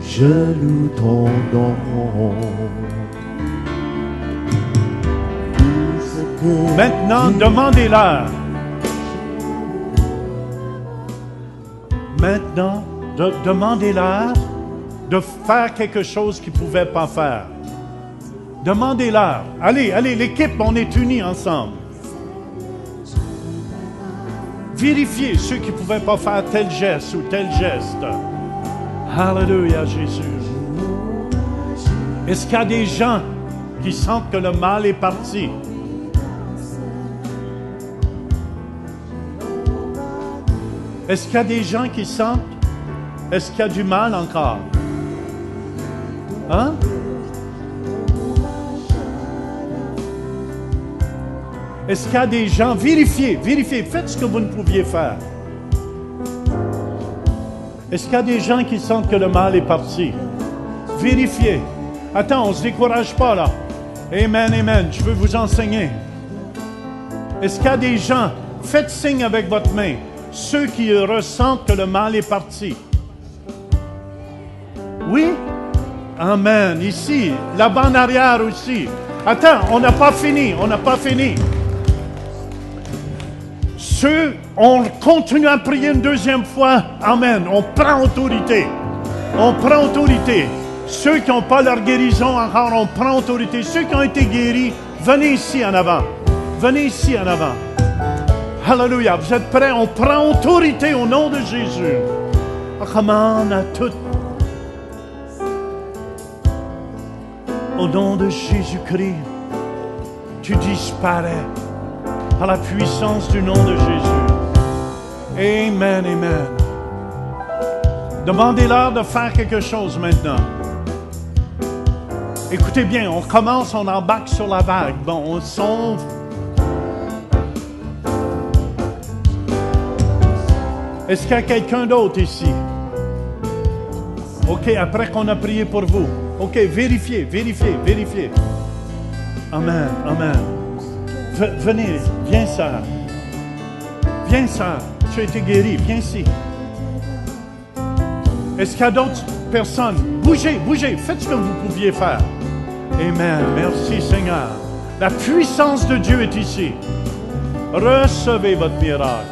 Je loue ton nom. Maintenant, demandez-leur. Maintenant, demandez-leur de faire quelque chose qu'ils ne pouvaient pas faire. Demandez-leur. Allez, l'équipe, on est unis ensemble. Vérifiez ceux qui ne pouvaient pas faire tel geste ou tel geste. Alléluia, Jésus. Est-ce qu'il y a des gens qui sentent que le mal est parti? Est-ce qu'il y a des gens qui sentent? Est-ce qu'il y a du mal encore? Hein? Est-ce qu'il y a des gens? Vérifiez, faites ce que vous ne pouviez faire. Est-ce qu'il y a des gens qui sentent que le mal est parti? Vérifiez. Attends, on ne se décourage pas là. Amen, amen, je veux vous enseigner. Est-ce qu'il y a des gens? Faites signe avec votre main. Ceux qui ressentent que le mal est parti. Oui? Amen. Ici, là-bas en arrière aussi. Attends, on n'a pas fini. On continue à prier une deuxième fois. Amen. On prend autorité. Ceux qui n'ont pas leur guérison encore, on prend autorité. Ceux qui ont été guéris, venez ici en avant. Alléluia. Vous êtes prêts? On prend autorité au nom de Jésus. Commande à tout. Au nom de Jésus-Christ, tu disparais par la puissance du nom de Jésus. Amen, amen. Demandez-leur de faire quelque chose maintenant. Écoutez bien, on commence, on embarque sur la vague. Bon, on sonde. Est-ce qu'il y a quelqu'un d'autre ici? OK, après qu'on a prié pour vous. OK, vérifiez. Amen. Venez, viens, sœur. Tu as été guéri, viens ici. Est-ce qu'il y a d'autres personnes? Bougez, faites ce que vous pouviez faire. Amen, merci Seigneur. La puissance de Dieu est ici. Recevez votre miracle.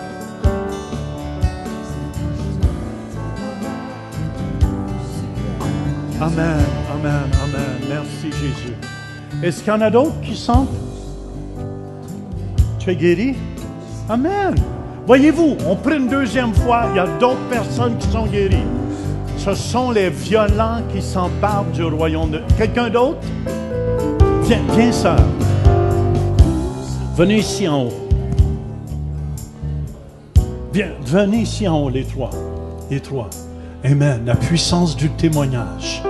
Amen. Merci Jésus. Est-ce qu'il y en a d'autres qui sentent? Tu es guéri? Amen. Voyez-vous, on prie une deuxième fois, il y a d'autres personnes qui sont guéries. Ce sont les violents qui s'emparent du royaume de... Quelqu'un d'autre? Viens, sœur. Venez ici en haut. Venez ici en haut, les trois. Amen. La puissance du témoignage.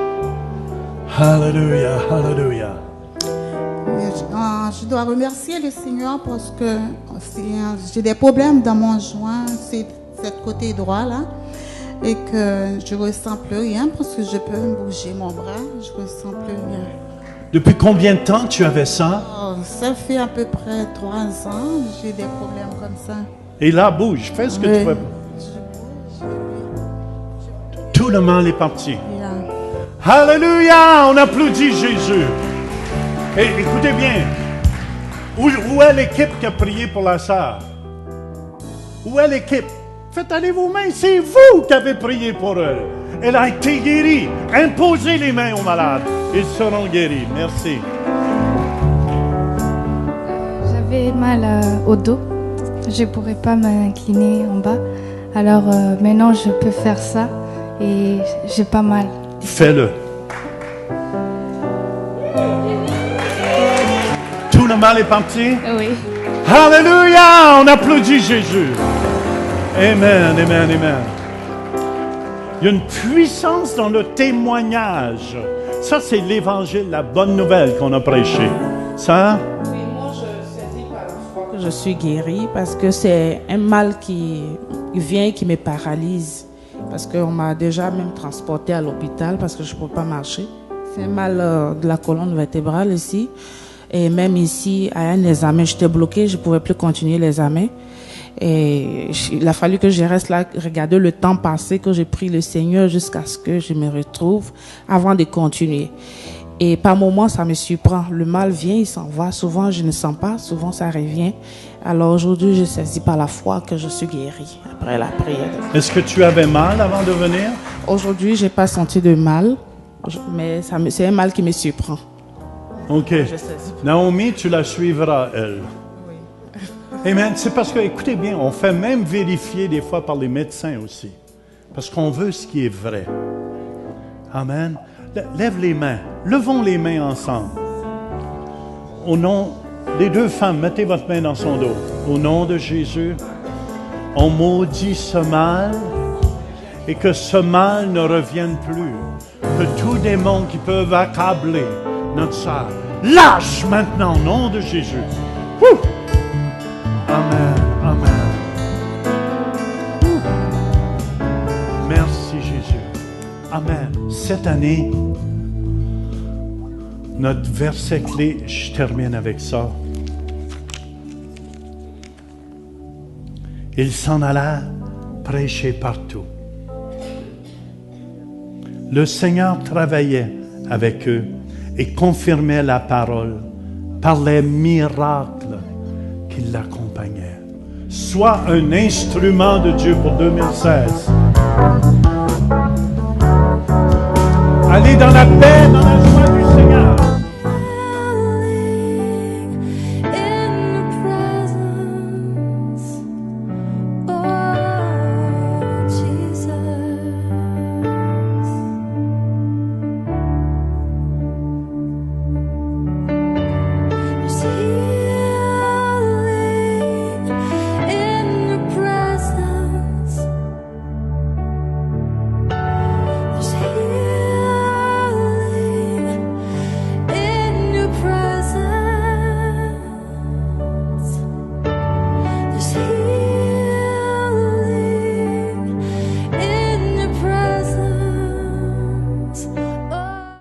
Alléluia. Je dois remercier le Seigneur parce que j'ai des problèmes dans mon joint, c'est cet côté droit là, et que je ne ressens plus rien parce que je peux bouger mon bras, je ne ressens plus rien. Depuis combien de temps tu avais ça? Ça fait à peu près 3 ans, j'ai des problèmes comme ça. Et là, bouge, fais ce que tu veux. Tout le mal est parti. Yeah. Alléluia, on applaudit Jésus. Et écoutez bien, où est l'équipe qui a prié pour la sœur? Où est l'équipe? Faites aller vos mains, c'est vous qui avez prié pour elle. Elle a été guérie. Imposez les mains aux malades, ils seront guéris. Merci. J'avais mal au dos, je ne pourrais pas m'incliner en bas. Alors maintenant je peux faire ça et j'ai pas mal. Fais-le. Tout le mal est parti? Oui. Alléluia! On applaudit Jésus. Amen. Il y a une puissance dans le témoignage. Ça, c'est l'évangile, la bonne nouvelle qu'on a prêchée. Ça? Oui, moi, je saisis par la foi que je suis guérie parce que c'est un mal qui vient et qui me paralyse. Parce qu'on m'a déjà même transporté à l'hôpital parce que je ne peux pas marcher. C'est un mal de la colonne vertébrale ici. Et même ici, à un examen, j'étais bloquée, je ne pouvais plus continuer l'examen. Et il a fallu que je reste là, regarder le temps passé, que j'ai pris le Seigneur jusqu'à ce que je me retrouve avant de continuer. Et par moments, ça me surprend. Le mal vient, il s'en va. Souvent, je ne sens pas. Souvent, ça revient. Alors aujourd'hui, je saisis par la foi que je suis guérie après la prière. Est-ce que tu avais mal avant de venir? Aujourd'hui, je n'ai pas senti de mal, mais c'est un mal qui me surprend. OK. Naomi, tu la suivras, elle. Oui. Amen. C'est parce que, écoutez bien, on fait même vérifier des fois par les médecins aussi. Parce qu'on veut ce qui est vrai. Amen. Lève les mains. Levons les mains ensemble. Au nom des deux femmes, mettez votre main dans son dos. Au nom de Jésus, on maudit ce mal et que ce mal ne revienne plus. Que tous démons qui peuvent accabler notre sœur, lâche maintenant au nom de Jésus. Ouh! Amen. Ouh! Merci Jésus. Amen. Cette année, notre verset clé, je termine avec ça. Il s'en alla prêcher partout. le Seigneur travaillait avec eux et confirmait la parole par les miracles qui l'accompagnaient. Sois un instrument de Dieu pour 2016. Allez dans la paix, dans la joie.